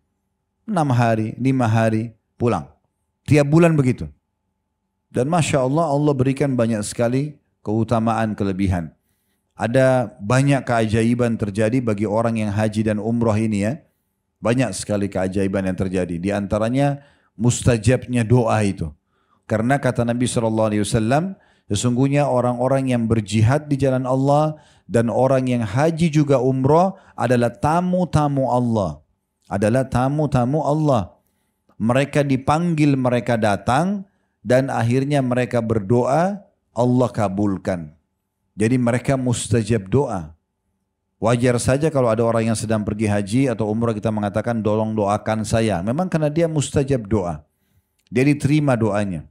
6 hari, 5 hari, pulang. Tiap bulan begitu. Dan Masya Allah, Allah berikan banyak sekali keutamaan, kelebihan. Ada banyak keajaiban terjadi bagi orang yang haji dan umrah ini ya. Banyak sekali keajaiban yang terjadi. Di antaranya mustajabnya doa itu. Karena kata Nabi SAW, sesungguhnya orang-orang yang berjihad di jalan Allah dan orang yang haji juga umrah adalah tamu-tamu Allah. Adalah tamu-tamu Allah. Mereka dipanggil, mereka datang dan akhirnya mereka berdoa, Allah kabulkan. Jadi mereka mustajab doa. Wajar saja kalau ada orang yang sedang pergi haji atau umrah kita mengatakan tolong doakan saya. Memang karena dia mustajab doa. Dia diterima doanya.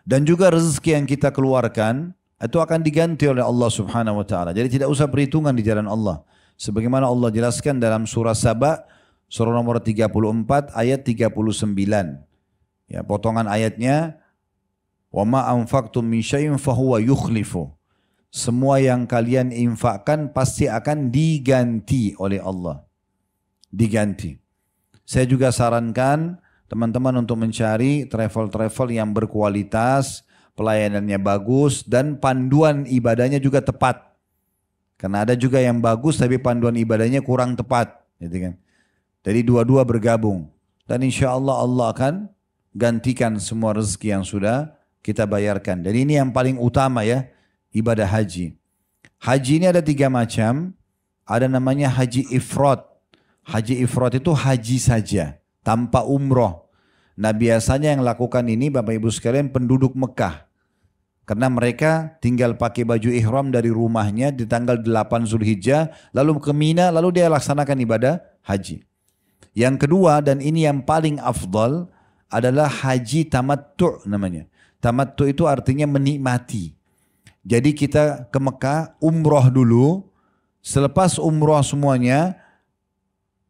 Dan juga rezeki yang kita keluarkan itu akan diganti oleh Allah Subhanahu wa taala. Jadi tidak usah perhitungan di jalan Allah. Sebagaimana Allah jelaskan dalam surah Saba, surah nomor 34 ayat 39. Ya, potongan ayatnya, "Wa ma anfaqtum min syai'in fahuwa yukhlifu." Semua yang kalian infakkan pasti akan diganti oleh Allah. Diganti. Saya juga sarankan teman-teman untuk mencari travel-travel yang berkualitas, pelayanannya bagus, dan panduan ibadahnya juga tepat. Karena ada juga yang bagus tapi panduan ibadahnya kurang tepat. Gitu kan. Jadi dua-dua bergabung. Dan insya Allah Allah akan gantikan semua rezeki yang sudah kita bayarkan. Jadi ini yang paling utama ya. Ibadah haji. Haji ini ada 3 macam. Ada namanya haji ifrad. Haji ifrad itu haji saja. Tanpa umroh. Nah biasanya yang lakukan ini Bapak Ibu sekalian penduduk Mekah. Karena mereka tinggal pakai baju ihram dari rumahnya di tanggal 8 Zulhijjah. Lalu ke Mina lalu dia laksanakan ibadah haji. Yang kedua dan ini yang paling afdal adalah haji tamattu' namanya. Tamattu' itu artinya menikmati. Jadi kita ke Mekah umroh dulu, selepas umroh semuanya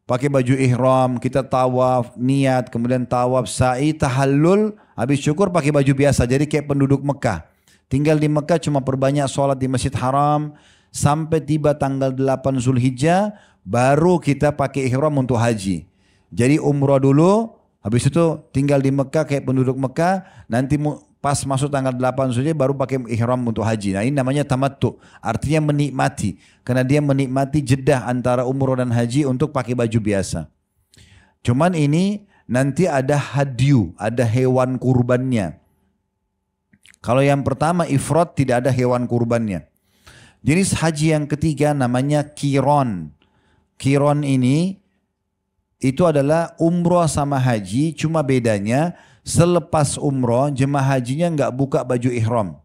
pakai baju ihram, kita tawaf, niat, kemudian tawaf, sa'i, tahallul, habis syukur pakai baju biasa. Jadi kayak penduduk Mekah. Tinggal di Mekah cuma perbanyak sholat di Masjid Haram, sampai tiba tanggal 8 Zulhijjah, baru kita pakai ihram untuk haji. Jadi umroh dulu, habis itu tinggal di Mekah kayak penduduk Mekah, nanti pas masuk tanggal 8 Zulhijjah baru pakai ihram untuk haji. Nah ini namanya tamattu, artinya menikmati. Karena dia menikmati jedah antara umroh dan haji untuk pakai baju biasa. Cuman ini nanti ada hadyu, ada hewan kurbannya. Kalau yang pertama ifrat tidak ada hewan kurbannya. Jenis haji yang ketiga namanya qiran. Qiran ini itu adalah umroh sama haji, cuma bedanya selepas umroh jemaah hajinya nggak buka baju ihram.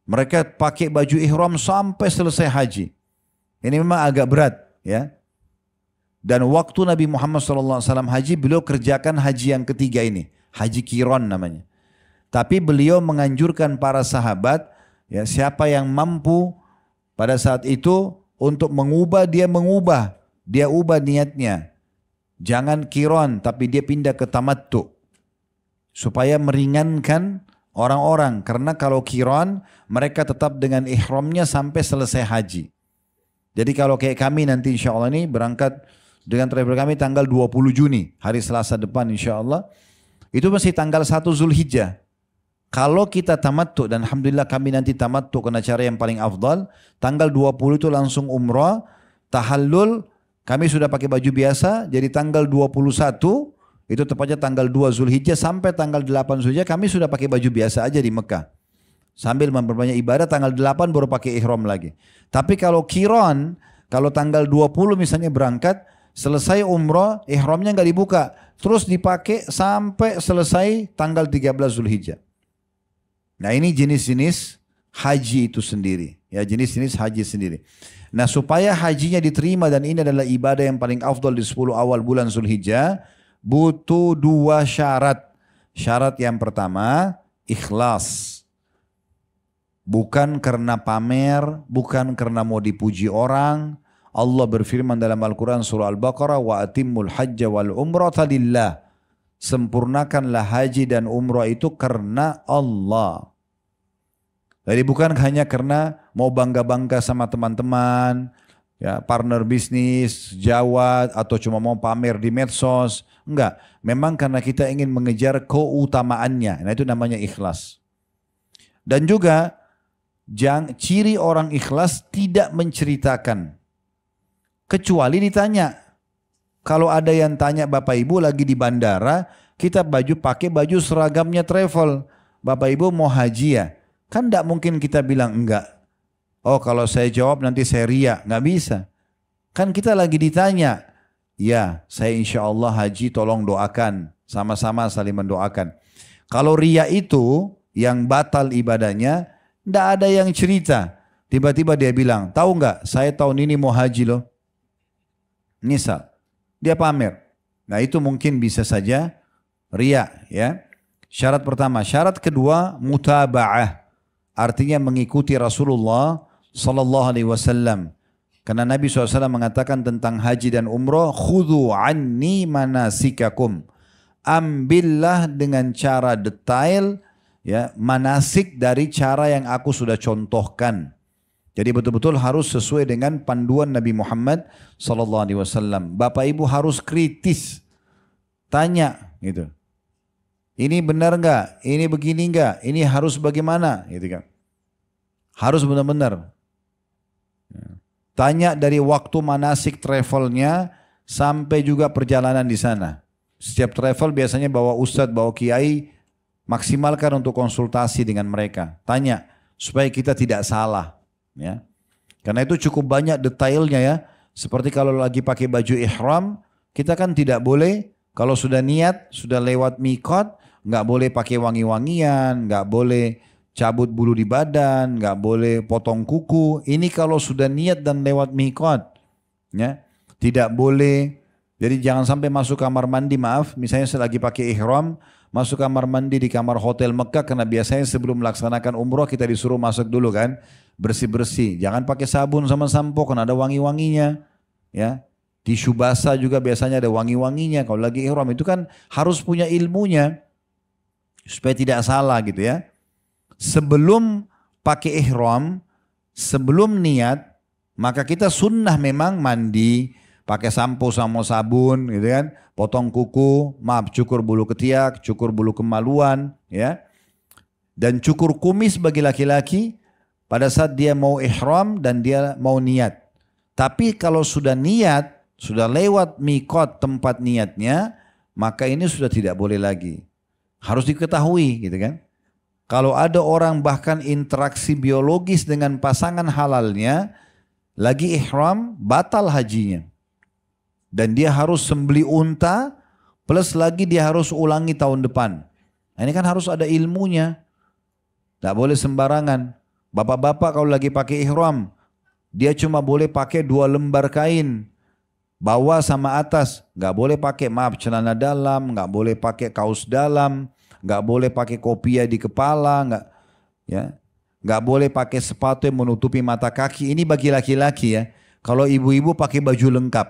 Mereka pakai baju ihram sampai selesai haji. Ini memang agak berat, ya. Dan waktu Nabi Muhammad SAW haji, beliau kerjakan haji yang ketiga ini, haji qiran namanya. Tapi beliau menganjurkan para sahabat, ya, siapa yang mampu pada saat itu untuk mengubah, dia ubah niatnya. Jangan qiran, tapi dia pindah ke tamattu. Supaya meringankan orang-orang. Karena kalau qiran, mereka tetap dengan ihramnya sampai selesai haji. Jadi kalau kayak kami nanti insya Allah ini berangkat dengan travel kami tanggal 20 Juni, hari Selasa depan insya Allah. Itu masih tanggal 1 Zulhijjah. Kalau kita tamattu, dan alhamdulillah kami nanti tamattu karena cara yang paling afdal, tanggal 20 itu langsung umrah, tahallul, kami sudah pakai baju biasa, jadi tanggal 21, itu tepatnya tanggal 2 Zulhijjah sampai tanggal 8 Zulhijjah kami sudah pakai baju biasa aja di Mekah. Sambil memperbanyak ibadah, tanggal 8 baru pakai ihram lagi. Tapi kalau qiran, kalau tanggal 20 misalnya berangkat, selesai umrah, ihramnya nggak dibuka. Terus dipakai sampai selesai tanggal 13 Zulhijjah. Nah ini jenis-jenis haji itu sendiri. Ya, jenis-jenis haji sendiri. Nah supaya hajinya diterima dan ini adalah ibadah yang paling afdal di 10 awal bulan Zulhijjah, butuh 2 syarat. Syarat yang pertama, ikhlas. Bukan karena pamer, bukan karena mau dipuji orang. Allah berfirman dalam Al-Quran surah Al-Baqarah, wa atimmul hajja wal umrata lillah. Sempurnakanlah haji dan umrah itu karena Allah. Jadi bukan hanya karena mau bangga-bangga sama teman-teman, ya, partner bisnis, jawat, atau cuma mau pamer di medsos. Enggak, memang karena kita ingin mengejar keutamaannya. Nah itu namanya ikhlas. Dan juga ciri orang ikhlas tidak menceritakan. Kecuali ditanya. Kalau ada yang tanya Bapak Ibu lagi di bandara, kita pakai baju seragamnya travel. Bapak Ibu mau haji ya? Kan tidak mungkin kita bilang enggak. Oh kalau saya jawab nanti saya ria. Nggak bisa. Kan kita lagi ditanya. Ya saya insya Allah haji tolong doakan. Sama-sama saling mendoakan. Kalau ria itu yang batal ibadahnya, tidak ada yang cerita. Tiba-tiba dia bilang, tahu nggak saya tahun ini mau haji loh. Misal, dia pamer. Nah itu mungkin bisa saja ria, ya. Syarat pertama. Syarat kedua, mutaba'ah. Artinya mengikuti Rasulullah Sallallahu Alaihi Wasallam. Karena Nabi SAW mengatakan tentang haji dan umrah, khudhu anni manasikakum. Ambillah dengan cara detail, ya, manasik dari cara yang aku sudah contohkan. Jadi betul-betul harus sesuai dengan panduan Nabi Muhammad Sallallahu Alaihi Wasallam. Bapak Ibu harus kritis, tanya gitu. Ini benar nggak? Ini begini nggak? Ini harus bagaimana? Gitu kan? Harus benar-benar. Tanya dari waktu manasik travelnya sampai juga perjalanan di sana. Setiap travel biasanya bawa ustadz, bawa kiai, maksimalkan untuk konsultasi dengan mereka. Tanya supaya kita tidak salah. Ya. Karena itu cukup banyak detailnya ya. Seperti kalau lagi pakai baju ihram, kita kan tidak boleh kalau sudah niat, sudah lewat mikot, nggak boleh pakai wangi-wangian, nggak boleh cabut bulu di badan, nggak boleh potong kuku. Ini kalau sudah niat dan lewat mikot, ya tidak boleh. Jadi jangan sampai masuk kamar mandi, maaf, misalnya saya lagi pakai ihram, masuk kamar mandi di kamar hotel Mekah, karena biasanya sebelum melaksanakan umroh kita disuruh masuk dulu kan, bersih-bersih. Jangan pakai sabun sama sampo karena ada wangi-wanginya, ya. Tisu basah juga biasanya ada wangi-wanginya. Kalau lagi ihram itu kan harus punya ilmunya supaya tidak salah gitu ya. Sebelum pakai ihram, sebelum niat, maka kita sunnah memang mandi, pakai sampo sama sabun gitu kan, potong kuku, cukur bulu ketiak, cukur bulu kemaluan ya. Dan cukur kumis bagi laki-laki pada saat dia mau ihram dan dia mau niat. Tapi kalau sudah niat, sudah lewat mikot tempat niatnya, maka ini sudah tidak boleh lagi. Harus diketahui gitu kan. Kalau ada orang bahkan interaksi biologis dengan pasangan halalnya, lagi ihram, batal hajinya. Dan dia harus sembeli unta, plus lagi dia harus ulangi tahun depan. Nah, ini kan harus ada ilmunya. Tidak boleh sembarangan. Bapak-bapak kalau lagi pakai ihram, dia cuma boleh pakai 2 lembar kain. Bawah sama atas. Nggak boleh pakai celana dalam, nggak boleh pakai kaos dalam, nggak boleh pakai kopiah di kepala, nggak boleh pakai sepatu yang menutupi mata kaki. Ini bagi laki-laki ya. Kalau ibu-ibu pakai baju lengkap,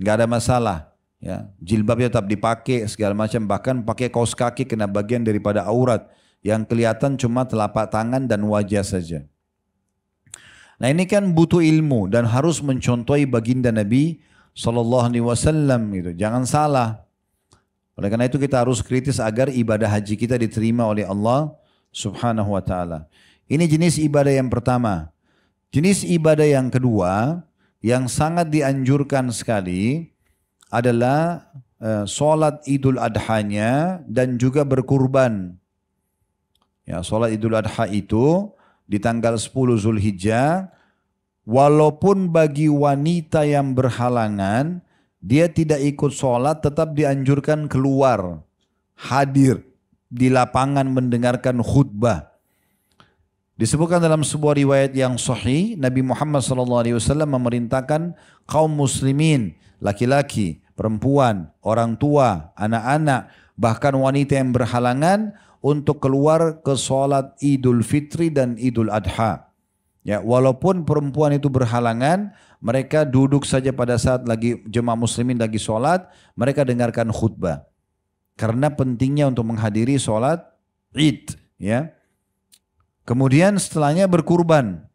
nggak ada masalah. Ya, jilbabnya tetap dipakai segala macam, bahkan pakai kaos kaki kena bagian daripada aurat. Yang kelihatan cuma telapak tangan dan wajah saja. Nah ini kan butuh ilmu dan harus mencontohi baginda Nabi SAW gitu. Jangan salah. Oleh karena itu kita harus kritis agar ibadah haji kita diterima oleh Allah Subhanahu wa ta'ala. Ini jenis ibadah yang pertama. Jenis ibadah yang kedua yang sangat dianjurkan sekali adalah sholat Idul Adhanya dan juga berkurban. Ya, sholat Idul Adha itu di tanggal 10 Zulhijjah, walaupun bagi wanita yang berhalangan, dia tidak ikut sholat, tetap dianjurkan keluar, hadir di lapangan mendengarkan khutbah. Disebutkan dalam sebuah riwayat yang sahih, Nabi Muhammad SAW memerintahkan kaum muslimin, laki-laki, perempuan, orang tua, anak-anak, bahkan wanita yang berhalangan untuk keluar ke sholat Idul Fitri dan Idul Adha. Ya, walaupun perempuan itu berhalangan, mereka duduk saja pada saat lagi jemaah muslimin lagi sholat, mereka dengarkan khutbah. Karena pentingnya untuk menghadiri sholat Id. Ya. Kemudian setelahnya berkurban.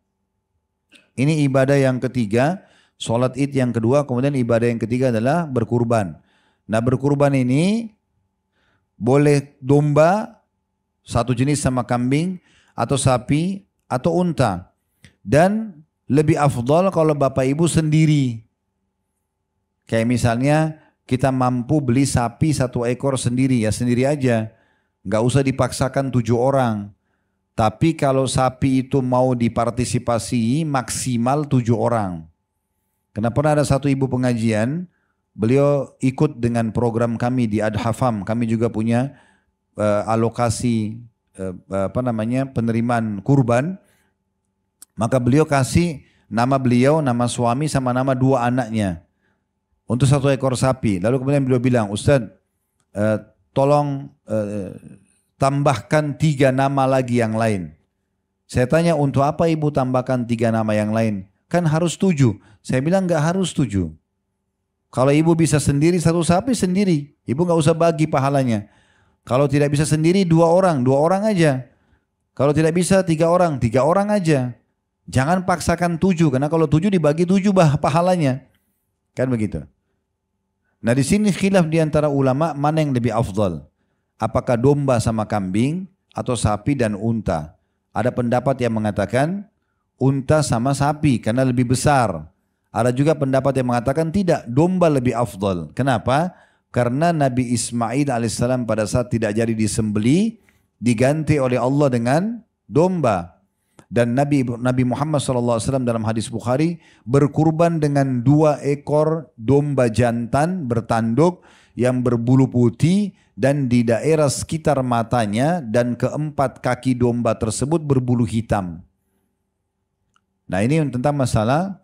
Ini ibadah yang ketiga, sholat Id yang kedua, kemudian ibadah yang ketiga adalah berkurban. Nah berkurban ini boleh domba, satu jenis sama kambing, atau sapi, atau unta. Dan lebih afdal kalau bapak ibu sendiri. Kayak misalnya kita mampu beli sapi 1 ekor sendiri, ya sendiri aja. Nggak usah dipaksakan 7 orang. Tapi kalau sapi itu mau dipartisipasi maksimal 7 orang. Karena pernah ada satu ibu pengajian, beliau ikut dengan program kami di Adhafam. Kami juga punya alokasi penerimaan kurban. Maka beliau kasih nama beliau, nama suami sama nama 2 anaknya untuk 1 ekor sapi. Lalu kemudian beliau bilang, Ustadz tolong tambahkan 3 nama lagi yang lain. Saya tanya, untuk apa ibu tambahkan 3 nama yang lain? Kan harus 7. Saya bilang nggak harus 7. Kalau ibu bisa sendiri 1 sapi sendiri, ibu nggak usah bagi pahalanya. Kalau tidak bisa sendiri 2 orang, 2 orang aja. Kalau tidak bisa 3 orang, 3 orang aja. Jangan paksakan 7, karena kalau 7 dibagi 7 pahalanya. Kan begitu. Nah di sini khilaf di antara ulama mana yang lebih afdal. Apakah domba sama kambing atau sapi dan unta. Ada pendapat yang mengatakan unta sama sapi karena lebih besar. Ada juga pendapat yang mengatakan tidak, domba lebih afdal. Kenapa? Karena Nabi Ismail alaihissalam pada saat tidak jadi disembeli, diganti oleh Allah dengan domba. Dan Nabi Muhammad SAW dalam hadis Bukhari berkurban dengan 2 ekor domba jantan bertanduk yang berbulu putih dan di daerah sekitar matanya dan keempat kaki domba tersebut berbulu hitam. Nah ini tentang masalah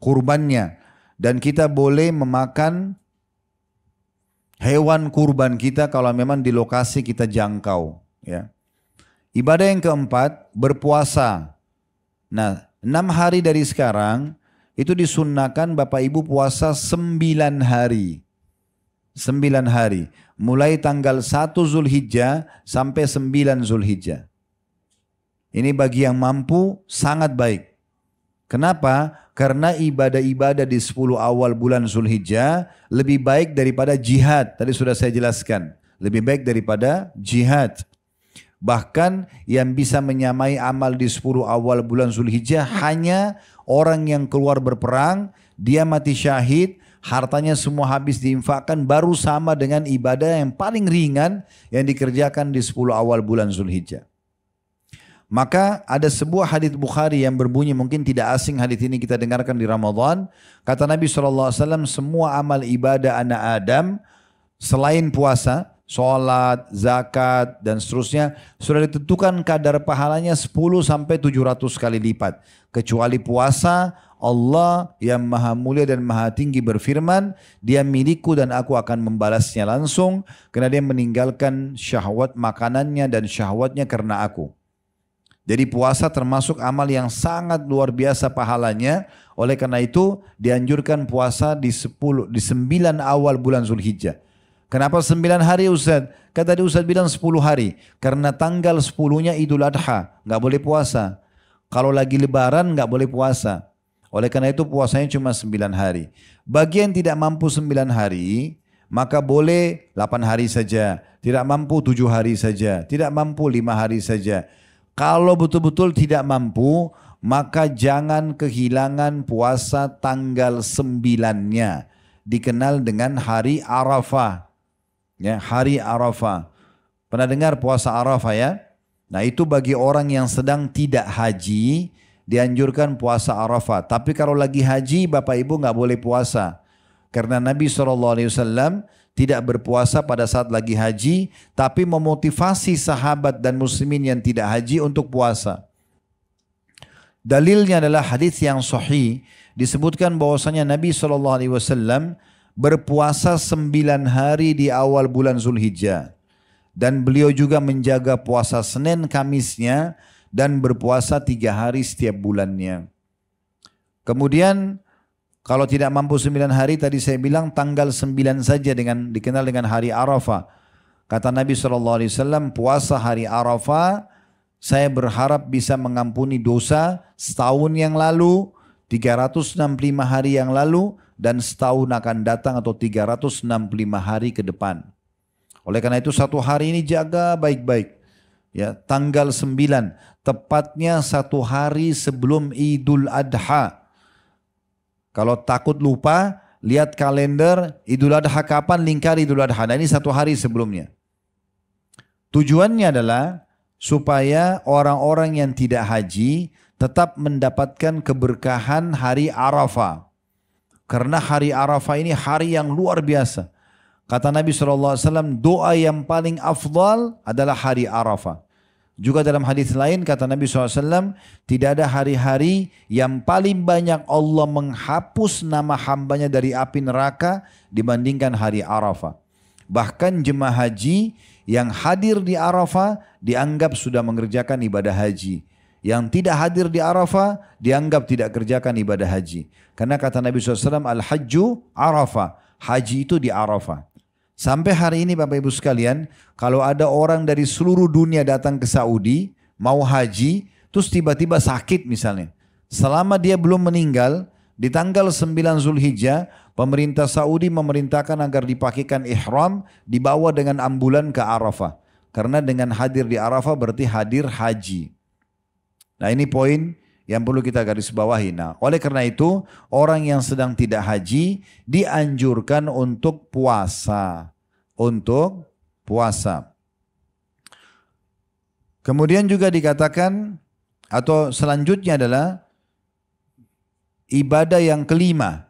kurbannya. Dan kita boleh memakan hewan kurban kita kalau memang di lokasi kita jangkau. Ya. Ibadah yang keempat, berpuasa. Nah 6 hari dari sekarang itu disunnahkan Bapak Ibu puasa 9 hari. 9 hari. Mulai tanggal 1 Zulhijjah sampai 9 Zulhijjah. Ini bagi yang mampu sangat baik. Kenapa? Karena ibadah-ibadah di 10 awal bulan Zulhijjah lebih baik daripada jihad. Tadi sudah saya jelaskan. Lebih baik daripada jihad. Bahkan yang bisa menyamai amal di 10 awal bulan Zulhijjah hanya orang yang keluar berperang, dia mati syahid, hartanya semua habis diinfakkan, baru sama dengan ibadah yang paling ringan yang dikerjakan di 10 awal bulan Zulhijjah. Maka ada sebuah hadits Bukhari yang berbunyi, mungkin tidak asing hadits ini kita dengarkan di Ramadan. Kata Nabi SAW, semua amal ibadah anak Adam selain puasa, sholat, zakat dan seterusnya sudah ditentukan kadar pahalanya 10 sampai 700 kali lipat. Kecuali puasa, Allah yang maha mulia dan maha tinggi berfirman, dia milikku dan aku akan membalasnya langsung karena dia meninggalkan syahwat makanannya dan syahwatnya karena aku. Jadi puasa termasuk amal yang sangat luar biasa pahalanya. Oleh karena itu dianjurkan puasa di 9 awal bulan Zulhijjah. Kenapa 9 hari Ustaz? Kata tadi Ustaz bilang 10 hari. Karena tanggal 10-nya Idul Adha, nggak boleh puasa. Kalau lagi lebaran nggak boleh puasa. Oleh karena itu puasanya cuma 9 hari. Bagi yang tidak mampu 9 hari, maka boleh 8 hari saja. Tidak mampu 7 hari saja. Tidak mampu 5 hari saja. Kalau betul-betul tidak mampu, maka jangan kehilangan puasa tanggal 9-nya. Dikenal dengan hari Arafah. Ya, hari Arafah. Pernah dengar puasa Arafah ya? Nah itu bagi orang yang sedang tidak haji, dianjurkan puasa Arafah. Tapi kalau lagi haji, Bapak Ibu nggak boleh puasa. Karena Nabi SAW tidak berpuasa pada saat lagi haji, tapi memotivasi sahabat dan muslimin yang tidak haji untuk puasa. Dalilnya adalah hadis yang sahih, disebutkan bahwasanya Nabi SAW berpuasa 9 hari di awal bulan Zulhijjah. Dan beliau juga menjaga puasa Senin Kamisnya dan berpuasa 3 hari setiap bulannya. Kemudian kalau tidak mampu 9 hari, tadi saya bilang tanggal 9 saja dikenal dengan hari Arafah. Kata Nabi SAW, puasa hari Arafah, saya berharap bisa mengampuni dosa setahun yang lalu, 365 hari yang lalu, dan setahun akan datang atau 365 hari ke depan. Oleh karena itu 1 hari ini jaga baik-baik. Ya, tanggal 9, tepatnya 1 hari sebelum Idul Adha. Kalau takut lupa, lihat kalender Idul Adha kapan, lingkari Idul Adha. Nah ini 1 hari sebelumnya. Tujuannya adalah supaya orang-orang yang tidak haji tetap mendapatkan keberkahan hari Arafah. Karena hari Arafah ini hari yang luar biasa. Kata Nabi SAW, doa yang paling afdal adalah hari Arafah. Juga dalam hadis lain kata Nabi SAW, tidak ada hari-hari yang paling banyak Allah menghapus nama hambanya dari api neraka dibandingkan hari Arafah. Bahkan jemaah haji yang hadir di Arafah dianggap sudah mengerjakan ibadah haji. Yang tidak hadir di Arafah dianggap tidak kerjakan ibadah haji. Karena kata Nabi SAW, Al-Hajju Arafah, haji itu di Arafah. Sampai hari ini Bapak Ibu sekalian, kalau ada orang dari seluruh dunia datang ke Saudi, mau haji, terus tiba-tiba sakit misalnya. Selama dia belum meninggal, di tanggal 9 Zulhijjah, pemerintah Saudi memerintahkan agar dipakaikan ihram, dibawa dengan ambulan ke Arafah. Karena dengan hadir di Arafah berarti hadir haji. Nah ini poin yang perlu kita garis bawahi. Nah, oleh karena itu, orang yang sedang tidak haji dianjurkan untuk puasa. Untuk puasa. Kemudian juga dikatakan, atau selanjutnya adalah ibadah yang kelima.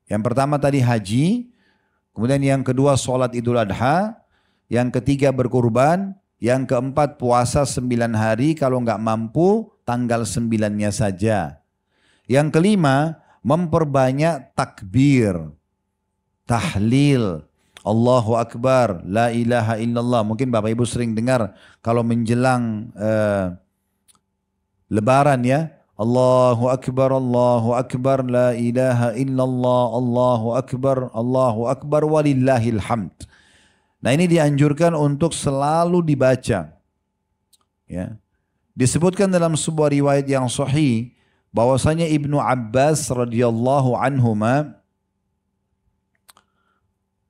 Yang pertama tadi haji, kemudian yang kedua sholat Idul Adha, yang ketiga berkurban, yang keempat puasa 9 hari, kalau nggak mampu tanggal 9-nya saja. Yang kelima, memperbanyak takbir, tahlil, Allahu Akbar, la ilaha illallah. Mungkin Bapak Ibu sering dengar kalau menjelang Lebaran ya, Allahu Akbar, la ilaha illallah, Allahu Akbar, walillahil hamd. Nah ini dianjurkan untuk selalu dibaca. Ya. Disebutkan dalam sebuah riwayat yang sahih bahwasanya Ibnu Abbas radhiyallahu anhuma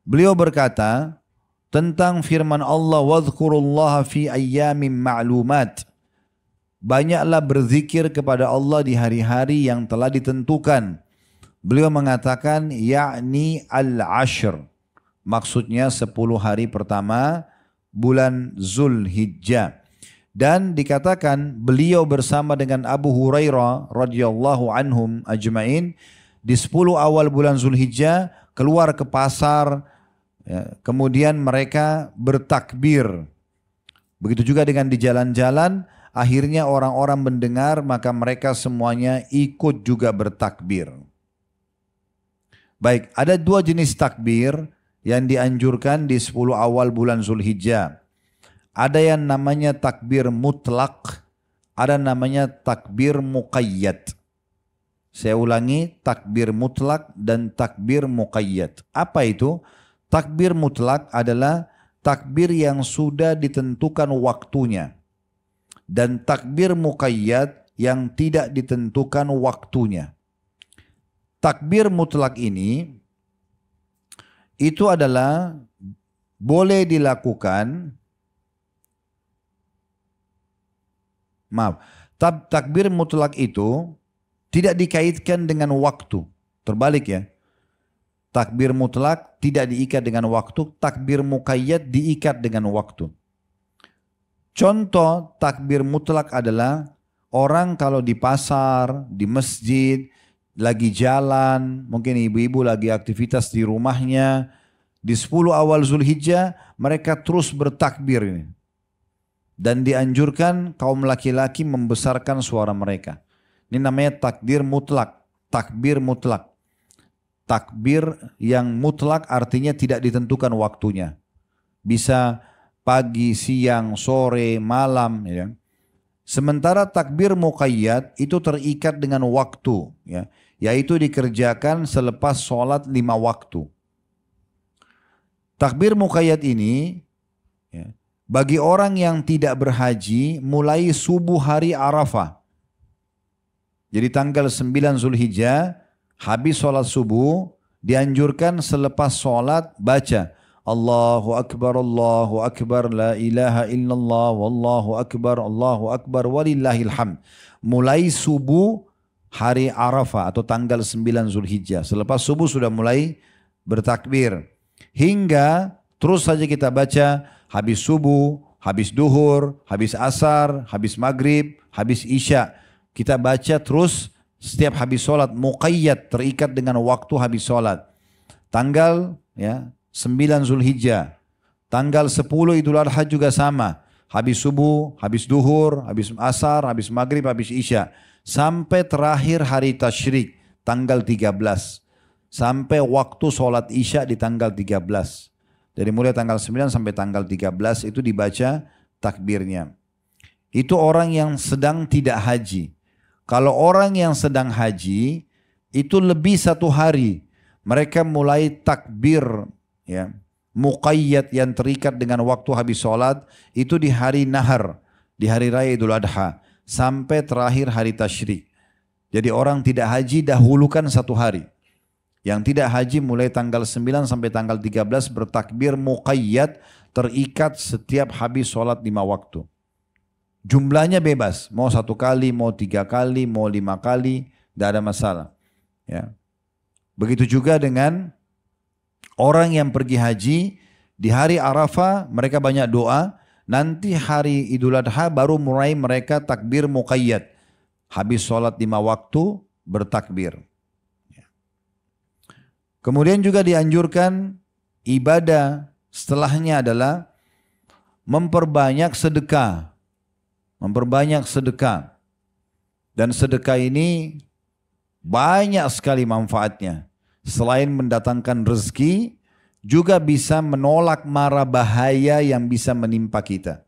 beliau berkata tentang firman Allah, wadhkurullaha fi ayyamin ma'lumat. Banyaklah berzikir kepada Allah di hari-hari yang telah ditentukan. Beliau mengatakan yakni al-ashr. Maksudnya 10 hari pertama bulan Zulhijjah. Dan dikatakan beliau bersama dengan Abu Hurairah radhiyallahu anhum ajmain di 10 awal bulan Zulhijjah keluar ke pasar, ya, kemudian mereka bertakbir. Begitu juga dengan di jalan-jalan, akhirnya orang-orang mendengar maka mereka semuanya ikut juga bertakbir. Baik, ada 2 jenis takbir yang dianjurkan di 10 awal bulan Zulhijjah. Ada yang namanya takbir mutlak, ada namanya takbir muqayyad. Saya ulangi, takbir mutlak dan takbir muqayyad. Apa itu? Takbir mutlak adalah takbir yang sudah ditentukan waktunya. Dan takbir muqayyad yang tidak ditentukan waktunya. Takbir mutlak ini itu adalah boleh dilakukan. Takbir mutlak itu tidak dikaitkan dengan waktu. Terbalik ya. Takbir mutlak tidak diikat dengan waktu, takbir muqayyad diikat dengan waktu. Contoh takbir mutlak adalah orang kalau di pasar, di masjid, lagi jalan, mungkin ibu-ibu lagi aktivitas di rumahnya, di 10 awal Zulhijjah mereka terus bertakbir ini. Dan dianjurkan kaum laki-laki membesarkan suara mereka. Ini namanya takbir mutlak. Takbir mutlak. Takbir yang mutlak artinya tidak ditentukan waktunya. Bisa pagi, siang, sore, malam. Ya. Sementara takbir muqayyad itu terikat dengan waktu. Ya. Yaitu dikerjakan selepas sholat 5 waktu. Takbir muqayyad ini ya, bagi orang yang tidak berhaji mulai subuh hari Arafah. Jadi tanggal 9 Zulhijjah habis sholat subuh dianjurkan selepas sholat baca Allahu Akbar la ilaha illallah wallahu akbar walillahil hamd. Mulai subuh hari Arafah atau tanggal 9 Zulhijjah. Selepas subuh sudah mulai bertakbir. Hingga terus saja kita baca habis subuh, habis duhur, habis asar, habis maghrib, habis isya. Kita baca terus setiap habis sholat, muqayyad terikat dengan waktu habis sholat. Tanggal ya 9 Zulhijjah, tanggal 10 Idul Adha juga sama. Habis subuh, habis duhur, habis asar, habis maghrib, habis isya. Sampai terakhir hari tasyrik, tanggal 13. Sampai waktu sholat isya di tanggal 13. Dari mulai tanggal 9 sampai tanggal 13 itu dibaca takbirnya. Itu orang yang sedang tidak haji. Kalau orang yang sedang haji itu lebih 1 hari. Mereka mulai takbir ya, muqayyad yang terikat dengan waktu habis sholat itu di hari nahar, di hari raya Idul Adha. Sampai terakhir hari tasyrik. Jadi orang tidak haji dahulukan 1 hari. Yang tidak haji mulai tanggal 9 sampai tanggal 13 bertakbir muqayyad terikat setiap habis sholat 5 waktu. Jumlahnya bebas, mau 1 kali, mau 3 kali, mau 5 kali, tidak ada masalah. Ya. Begitu juga dengan orang yang pergi haji, di hari Arafah mereka banyak doa, nanti hari Idul Adha baru mulai mereka takbir muqayyad. Habis sholat 5 waktu bertakbir. Kemudian juga dianjurkan ibadah setelahnya adalah memperbanyak sedekah. Memperbanyak sedekah. Dan sedekah ini banyak sekali manfaatnya. Selain mendatangkan rezeki, juga bisa menolak mara bahaya yang bisa menimpa kita.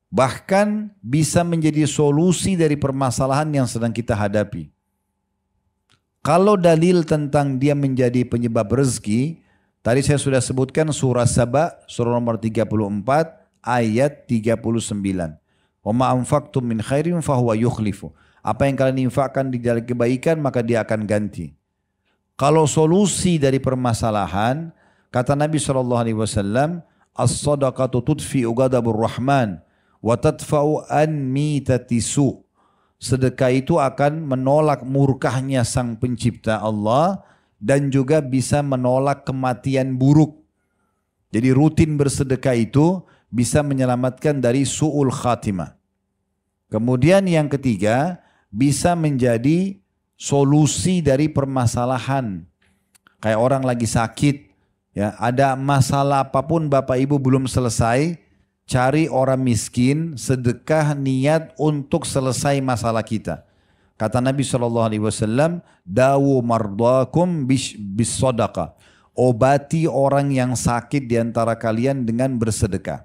Bahkan bisa menjadi solusi dari permasalahan yang sedang kita hadapi. Kalau dalil tentang dia menjadi penyebab rezeki, tadi saya sudah sebutkan surah Saba, surah nomor 34, ayat 39. Wa ma anfaqtum min khairin fahuwa yukhlifu. Apa yang kalian infakkan di jalan kebaikan, maka dia akan ganti. Kalau solusi dari permasalahan, kata Nabi SAW, as-sadaqatu tudfi'u ghadabur rahman wa tadfa'u an mitati su'. sedekah itu akan menolak murkahnya Sang Pencipta Allah dan juga bisa menolak kematian buruk. Jadi rutin bersedekah itu bisa menyelamatkan dari su'ul khatimah. Kemudian yang ketiga, bisa menjadi solusi dari permasalahan. Kayak orang lagi sakit, ya, ada masalah apapun Bapak Ibu belum selesai, cari orang miskin, sedekah niat untuk selesai masalah kita. Kata Nabi SAW, dawu mardakum bis sadaqah. Obati orang yang sakit di antara kalian dengan bersedekah.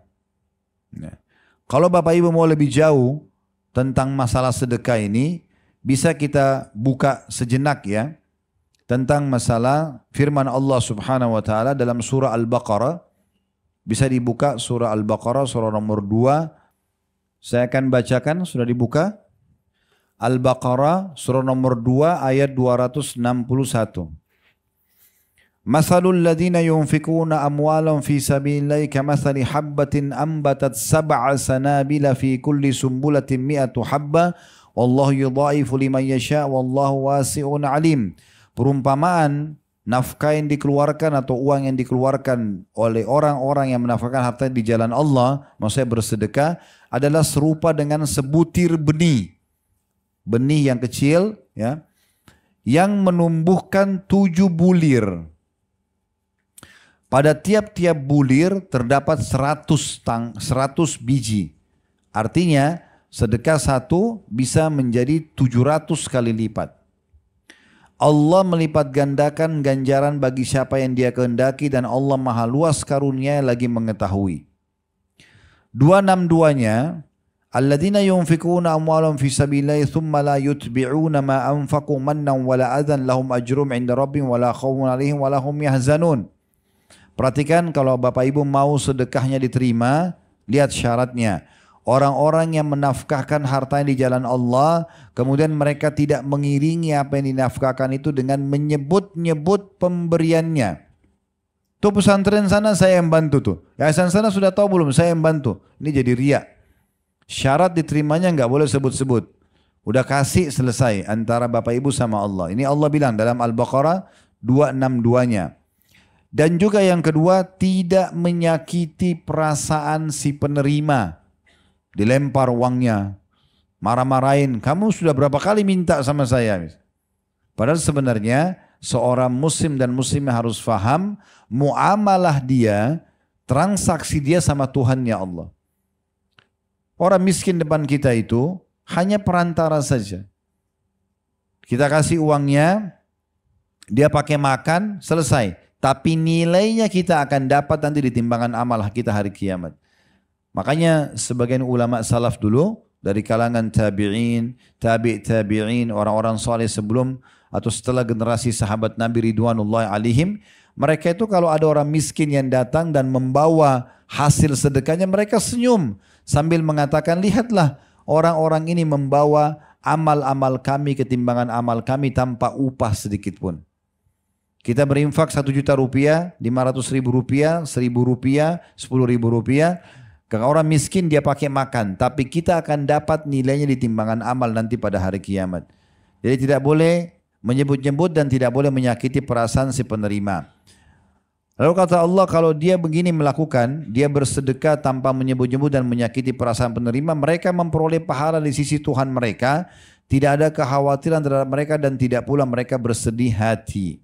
Nah, kalau Bapak Ibu mau lebih jauh tentang masalah sedekah ini, bisa kita buka sejenak ya, tentang masalah firman Allah Subhanahu wa taala dalam surah Al-Baqarah. Bisa dibuka surah Al-Baqarah surah nomor 2. Saya akan bacakan, sudah dibuka. Al-Baqarah surah nomor 2 ayat 261. Masalul ladzina yunfikuna amwalan fi sabilillahi kamathali habbatin ambatat sab'a sanabila fi kulli sumbulatin mi'atu habba wallahu yudha'ifu liman yasha wallahu wasi'un alim. Perumpamaan nafkah yang dikeluarkan atau uang yang dikeluarkan oleh orang-orang yang menafkahkan harta di jalan Allah, maksudnya bersedekah, adalah serupa dengan sebutir benih. Benih yang kecil ya, yang menumbuhkan 7 bulir. Pada tiap-tiap bulir terdapat 100 biji. Artinya sedekah satu bisa menjadi 700 kali lipat. Allah melipat gandakan ganjaran bagi siapa yang Dia kehendaki dan Allah maha luas karunia lagi mengetahui. 262-nya, alladzina yunfikuna amwalan fi sabilillahi thumma la yutbi'una ma anfaqu mannan wala adhan lahum ajrum 'inda rabbihim wala khaufun 'alaihim wala hum yahzanun. Perhatikan kalau Bapak Ibu mau sedekahnya diterima, lihat syaratnya. Orang-orang yang menafkahkan hartanya di jalan Allah, kemudian mereka tidak mengiringi apa yang dinafkahkan itu dengan menyebut-nyebut pemberiannya. Tuh pesantren sana saya yang bantu tuh. Yayasan sana sudah tahu belum saya yang bantu. Ini jadi riya. Syarat diterimanya nggak boleh sebut-sebut. Udah kasih selesai antara Bapak Ibu sama Allah. Ini Allah bilang dalam Al-Baqarah 262-nya. Dan juga yang kedua, tidak menyakiti perasaan si penerima. Dilempar uangnya, marah-marahin, kamu sudah berapa kali minta sama saya. Padahal sebenarnya seorang muslim dan muslimah harus faham muamalah dia, transaksi dia sama Tuhannya Allah. Orang miskin depan kita itu hanya perantara saja. Kita kasih uangnya, dia pakai makan, selesai. Tapi nilainya kita akan dapat nanti di timbangan amal kita hari kiamat. Makanya sebagian ulama salaf dulu dari kalangan tabi'in, tabi'in, orang-orang saleh sebelum atau setelah generasi sahabat Nabi Ridwanullah alaihim, mereka itu kalau ada orang miskin yang datang dan membawa hasil sedekahnya, mereka senyum sambil mengatakan, lihatlah orang-orang ini membawa amal-amal kami ke timbangan amal kami tanpa upah sedikit pun. Kita berinfak 1 juta rupiah, 500 ribu rupiah, 1000 rupiah, 10.000 rupiah. Kalau orang miskin dia pakai makan, tapi kita akan dapat nilainya di timbangan amal nanti pada hari kiamat. Jadi tidak boleh menyebut-nyebut dan tidak boleh menyakiti perasaan si penerima. Lalu kata Allah, kalau dia begini melakukan, dia bersedekah tanpa menyebut-nyebut dan menyakiti perasaan penerima, mereka memperoleh pahala di sisi Tuhan mereka, tidak ada kekhawatiran terhadap mereka dan tidak pula mereka bersedih hati.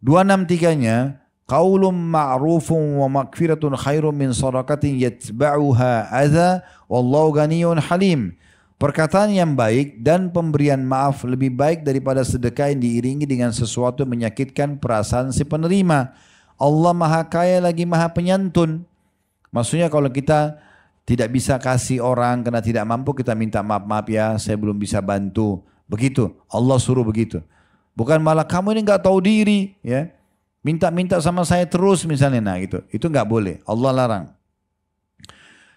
263-nya, qaulun ma'rufun wa maghfiratun khairun min shadaqatin yatba'uha adza wallahu ghaniyyun halim. Perkataan yang baik dan pemberian maaf lebih baik daripada sedekah yang diiringi dengan sesuatu yang menyakitkan perasaan si penerima. Allah Maha Kaya lagi Maha Penyantun. Maksudnya kalau kita tidak bisa kasih orang karena tidak mampu, kita minta maaf ya, saya belum bisa bantu. Begitu, Allah suruh begitu. Bukan malah kamu ini nggak tahu diri, ya. Minta-minta sama saya terus misalnya, nah gitu. Itu nggak boleh, Allah larang.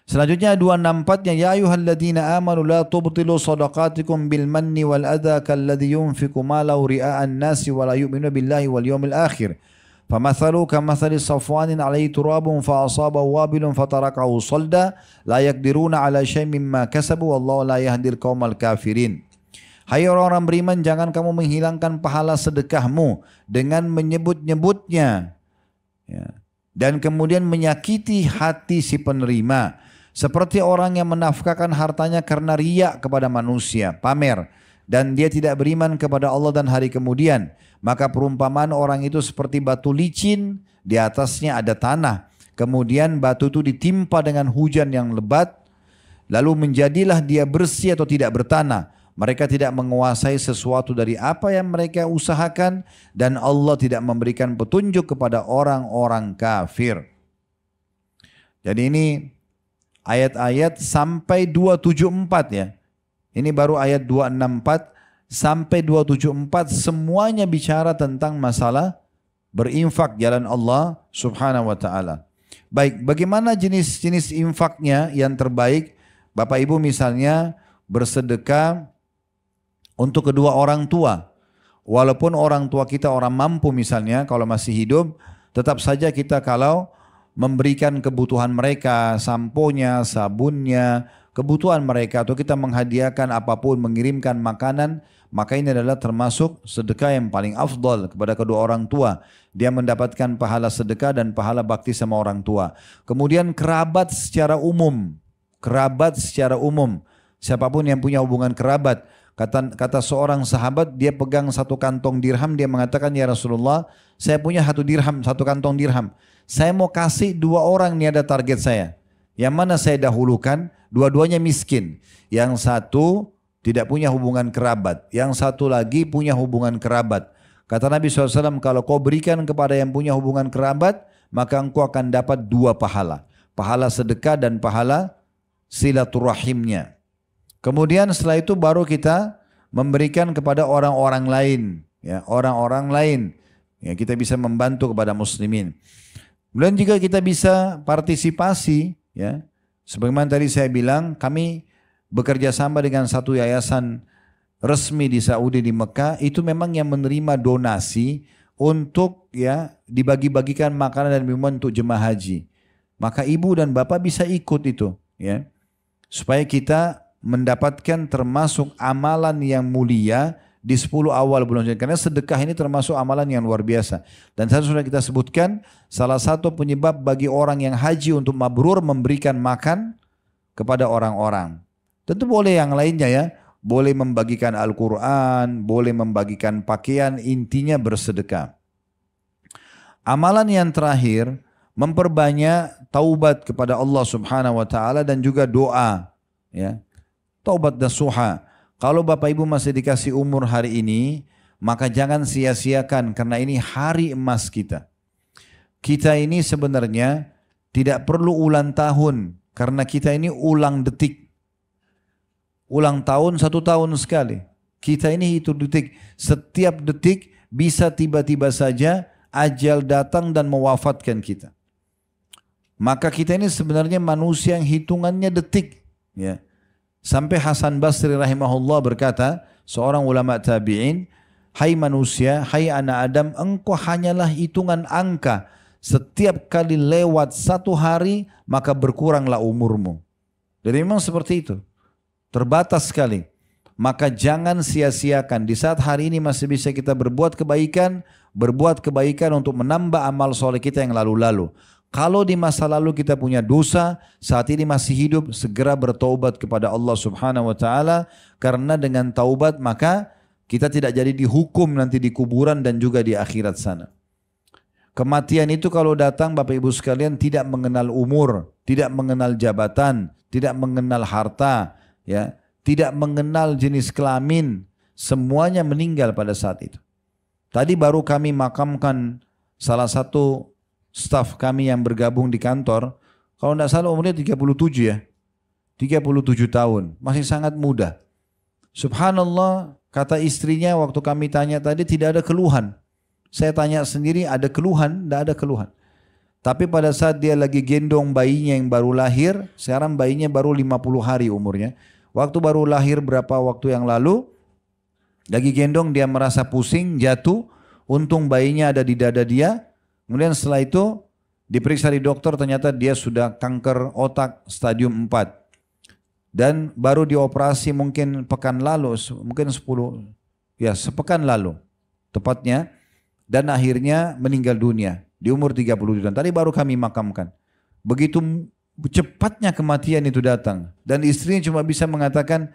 Selanjutnya 264-nya, ya ayyuhalladzina amanu la tubtilu shadaqatikum bil manni wal adha kalladzi yunfiqu malahu ria'an nasi wa la yu'minu billahi wal yawmil akhir. Famathalu kamathali safwanin alaihi turabun fa asabahu wabilun fatarakahu salda la yaqdiruna ala syai'in mimma kasabu wallahu la yahdil qaumal kafirin. Hai orang-orang beriman, jangan kamu menghilangkan pahala sedekahmu dengan menyebut-nyebutnya, ya, dan kemudian menyakiti hati si penerima. Seperti orang yang menafkahkan hartanya karena riya kepada manusia, pamer, dan dia tidak beriman kepada Allah dan hari kemudian. Maka perumpamaan orang itu seperti batu licin, di atasnya ada tanah. Kemudian batu itu ditimpa dengan hujan yang lebat, lalu menjadilah dia bersih atau tidak bertanah. Mereka tidak menguasai sesuatu dari apa yang mereka usahakan, dan Allah tidak memberikan petunjuk kepada orang-orang kafir. Jadi ini ayat-ayat sampai 274 ya. Ini baru ayat 264 sampai 274, semuanya bicara tentang masalah berinfak jalan Allah subhanahu wa ta'ala. Baik, bagaimana jenis-jenis infaknya yang terbaik? Bapak Ibu misalnya bersedekah untuk kedua orang tua. Walaupun orang tua kita orang mampu misalnya, kalau masih hidup, tetap saja kita kalau memberikan kebutuhan mereka, samponya, sabunnya, kebutuhan mereka, atau kita menghadiahkan apapun, mengirimkan makanan, maka ini adalah termasuk sedekah yang paling afdal kepada kedua orang tua. Dia mendapatkan pahala sedekah dan pahala bakti sama orang tua. Kemudian kerabat secara umum, siapapun yang punya hubungan kerabat. Kata seorang sahabat, dia pegang satu kantong dirham, dia mengatakan, ya Rasulullah, saya punya satu kantong dirham. Saya mau kasih 2 orang, ini ada target saya. Yang mana saya dahulukan? Dua-duanya miskin. Yang satu tidak punya hubungan kerabat. Yang satu lagi punya hubungan kerabat. Kata Nabi SAW, kalau kau berikan kepada yang punya hubungan kerabat, maka engkau akan dapat 2 pahala. Pahala sedekah dan pahala silaturahimnya. Kemudian setelah itu baru kita memberikan kepada orang-orang lain. Ya, orang-orang lain. Ya, kita bisa membantu kepada muslimin. Kemudian juga kita bisa partisipasi, ya. Sebagaimana tadi saya bilang, kami bekerja sama dengan satu yayasan resmi di Saudi di Mekah, itu memang yang menerima donasi untuk ya dibagi-bagikan makanan dan minuman untuk jemaah haji. Maka ibu dan bapak bisa ikut itu, ya. Supaya kita mendapatkan termasuk amalan yang mulia di 10 awal bulan Rajab, karena sedekah ini termasuk amalan yang luar biasa. Dan sudah kita sebutkan, salah satu penyebab bagi orang yang haji untuk mabrur memberikan makan kepada orang-orang. Tentu boleh yang lainnya ya, boleh membagikan Al-Quran, boleh membagikan pakaian, intinya bersedekah. Amalan yang terakhir, memperbanyak taubat kepada Allah subhanahu wa ta'ala dan juga doa. Ya. Taubat nasuha. Kalau Bapak Ibu masih dikasih umur hari ini, maka jangan sia-siakan karena ini hari emas kita. Kita ini sebenarnya tidak perlu ulang tahun karena kita ini ulang detik. Ulang tahun 1 tahun sekali. Kita ini hitung detik. Setiap detik bisa tiba-tiba saja ajal datang dan mewafatkan kita. Maka kita ini sebenarnya manusia yang hitungannya detik. Ya. Sampai Hasan Basri rahimahullah berkata, seorang ulama tabi'in, hai manusia, hai anak Adam, engkau hanyalah hitungan angka. Setiap kali lewat 1 hari, maka berkuranglah umurmu. Jadi memang seperti itu. Terbatas sekali. Maka jangan sia-siakan. Di saat hari ini masih bisa kita berbuat kebaikan untuk menambah amal soleh kita yang lalu-lalu. Kalau di masa lalu kita punya dosa, saat ini masih hidup, segera bertaubat kepada Allah subhanahu wa ta'ala. Karena dengan taubat maka kita tidak jadi dihukum nanti di kuburan dan juga di akhirat sana. Kematian itu kalau datang Bapak Ibu sekalian tidak mengenal umur, tidak mengenal jabatan, tidak mengenal harta, ya, tidak mengenal jenis kelamin. Semuanya meninggal pada saat itu. Tadi baru kami makamkan salah satu staf kami yang bergabung di kantor, kalau tidak salah umurnya 37 ya. 37 tahun, masih sangat muda. Subhanallah, kata istrinya waktu kami tanya tadi tidak ada keluhan. Saya tanya sendiri ada keluhan, tidak ada keluhan. Tapi pada saat dia lagi gendong bayinya yang baru lahir, sekarang bayinya baru 50 hari umurnya. Waktu baru lahir berapa waktu yang lalu, lagi gendong dia merasa pusing, jatuh, untung bayinya ada di dada dia, Kemudian setelah itu diperiksa di dokter, ternyata dia sudah kanker otak stadium 4. Dan baru dioperasi mungkin pekan lalu, mungkin sepekan lalu tepatnya. Dan akhirnya meninggal dunia di umur 30 tahun. Tadi baru kami makamkan. Begitu cepatnya kematian itu datang. Dan istrinya cuma bisa mengatakan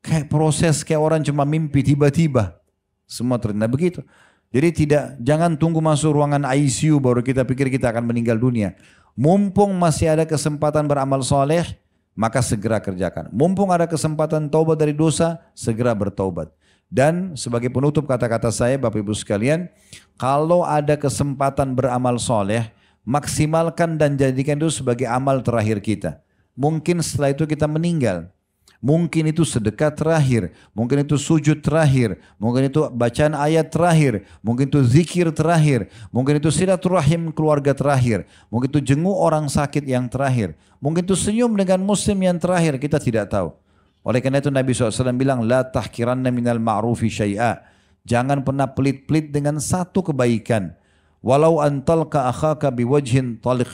kayak proses kayak orang cuma mimpi tiba-tiba. Semua terjadi begitu. Jadi jangan tunggu masuk ruangan ICU baru kita pikir kita akan meninggal dunia. Mumpung masih ada kesempatan beramal soleh, maka segera kerjakan. Mumpung ada kesempatan taubat dari dosa, segera bertaubat. Dan sebagai penutup kata-kata saya, Bapak Ibu sekalian, kalau ada kesempatan beramal soleh, maksimalkan dan jadikan itu sebagai amal terakhir kita. Mungkin setelah itu kita meninggal. Mungkin itu sedekah terakhir, mungkin itu sujud terakhir, mungkin itu bacaan ayat terakhir, mungkin itu zikir terakhir, mungkin itu silaturahim keluarga terakhir, mungkin itu jenguk orang sakit yang terakhir, mungkin itu senyum dengan muslim yang terakhir, kita tidak tahu. Oleh karena itu Nabi SAW bilang, la tahkiranna minal ma'rufi syai'a. Jangan pernah pelit-pelit dengan satu kebaikan. Walau antalka akhaka biwajhin taliq.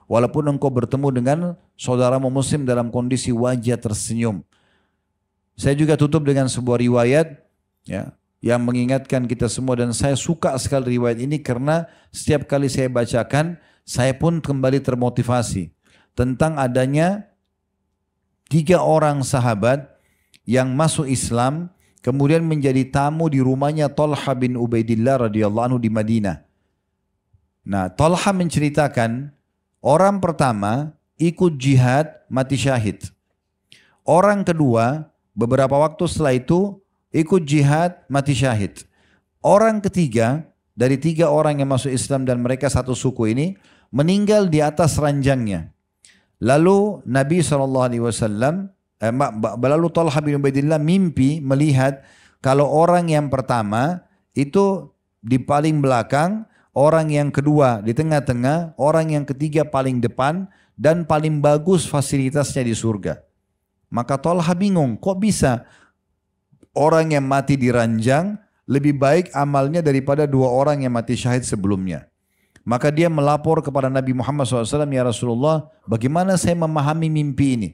Walaupun engkau bertemu dengan saudaramu muslim dalam kondisi wajah tersenyum. Saya juga tutup dengan sebuah riwayat ya, yang mengingatkan kita semua, dan saya suka sekali riwayat ini karena setiap kali saya bacakan, saya pun kembali termotivasi tentang adanya 3 orang sahabat yang masuk Islam kemudian menjadi tamu di rumahnya Talha bin Ubaidillah radhiyallahu anhu di Madinah. Nah, Talha menceritakan orang pertama ikut jihad mati syahid. Orang kedua beberapa waktu setelah itu ikut jihad mati syahid. Orang ketiga dari 3 orang yang masuk Islam dan mereka satu suku ini meninggal di atas ranjangnya. Lalu Nabi SAW, lalu Talha bin Ubaidillah mimpi melihat kalau orang yang pertama itu di paling belakang, orang yang kedua di tengah-tengah, orang yang ketiga paling depan, dan paling bagus fasilitasnya di surga. Maka Talha bingung, kok bisa orang yang mati di ranjang lebih baik amalnya daripada 2 orang yang mati syahid sebelumnya. Maka dia melapor kepada Nabi Muhammad SAW, ya Rasulullah, bagaimana saya memahami mimpi ini?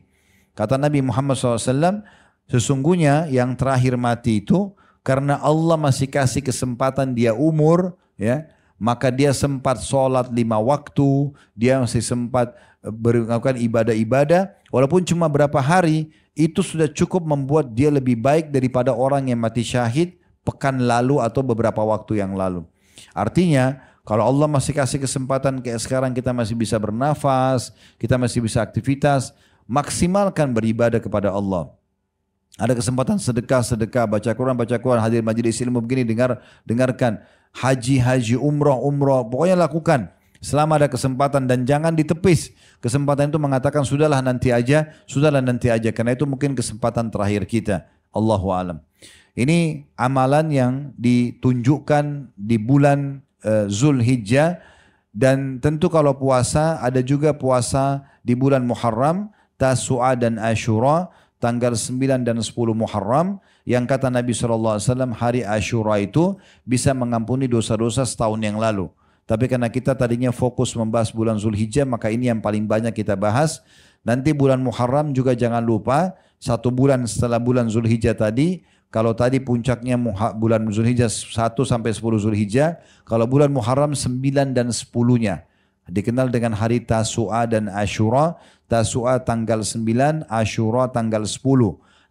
Kata Nabi Muhammad SAW, sesungguhnya yang terakhir mati itu karena Allah masih kasih kesempatan dia umur, ya, maka dia sempat sholat 5 waktu, dia masih sempat melakukan ibadah-ibadah, walaupun cuma berapa hari, itu sudah cukup membuat dia lebih baik daripada orang yang mati syahid pekan lalu atau beberapa waktu yang lalu. Artinya, kalau Allah masih kasih kesempatan kayak sekarang kita masih bisa bernafas, kita masih bisa aktivitas, maksimalkan beribadah kepada Allah. Ada kesempatan sedekah, baca Quran, hadir majelis ilmu begini, dengarkan. Haji, umroh, pokoknya lakukan. Selama ada kesempatan dan jangan ditepis. Kesempatan itu mengatakan sudahlah nanti aja, karena itu mungkin kesempatan terakhir kita. Allahu a'lam. Ini amalan yang ditunjukkan di bulan Zulhijjah, dan tentu kalau puasa ada juga puasa di bulan Muharram, Tasu'a dan Ashura, tanggal 9 dan 10 Muharram, yang kata Nabi SAW hari Ashura itu bisa mengampuni dosa-dosa setahun yang lalu. Tapi karena kita tadinya fokus membahas bulan Zulhijjah, maka ini yang paling banyak kita bahas. Nanti bulan Muharram juga jangan lupa, 1 bulan setelah bulan Zulhijjah tadi. Kalau tadi puncaknya bulan Zulhijjah 1 sampai 10 Zulhijjah, kalau bulan Muharram 9 dan 10-nya. Dikenal dengan hari Tasu'a dan Ashura. Tasu'a tanggal 9, Ashura tanggal 10.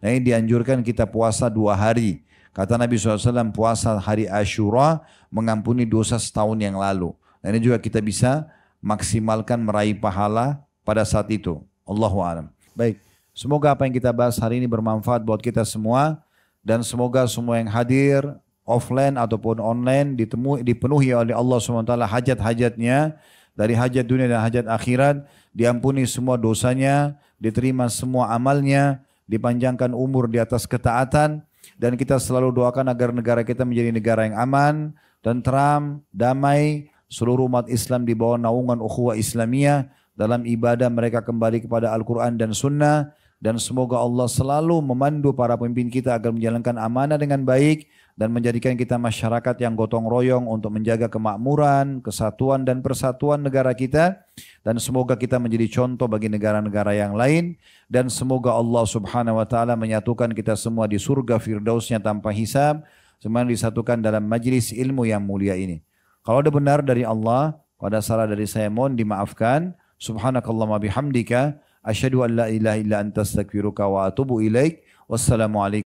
Nah, ini dianjurkan kita puasa 2 hari. Kata Nabi SAW, puasa hari Ashura mengampuni dosa setahun yang lalu. Nah, ini juga kita bisa maksimalkan meraih pahala pada saat itu. Allahu a'lam. Baik, semoga apa yang kita bahas hari ini bermanfaat buat kita semua. Dan semoga semua yang hadir offline ataupun online dipenuhi oleh Allah SWT hajat-hajatnya, dari hajat dunia dan hajat akhirat, diampuni semua dosanya, diterima semua amalnya, dipanjangkan umur di atas ketaatan, dan kita selalu doakan agar negara kita menjadi negara yang aman, tentram, damai, seluruh umat Islam di bawah naungan ukhuwah Islamiyah, dalam ibadah mereka kembali kepada Al-Quran dan Sunnah, dan semoga Allah selalu memandu para pemimpin kita agar menjalankan amanah dengan baik dan menjadikan kita masyarakat yang gotong royong untuk menjaga kemakmuran, kesatuan dan persatuan negara kita, dan semoga kita menjadi contoh bagi negara-negara yang lain, dan semoga Allah Subhanahu wa taala menyatukan kita semua di surga firdausnya tanpa hisab, semua disatukan dalam majlis ilmu yang mulia ini. Kalau ada benar dari Allah, kalau ada salah dari saya mohon dimaafkan. Subhanakallahumma bihamdika asyhadu an la ilaha illa anta astaghfiruka wa atubu ilaik. Wassalamualaikum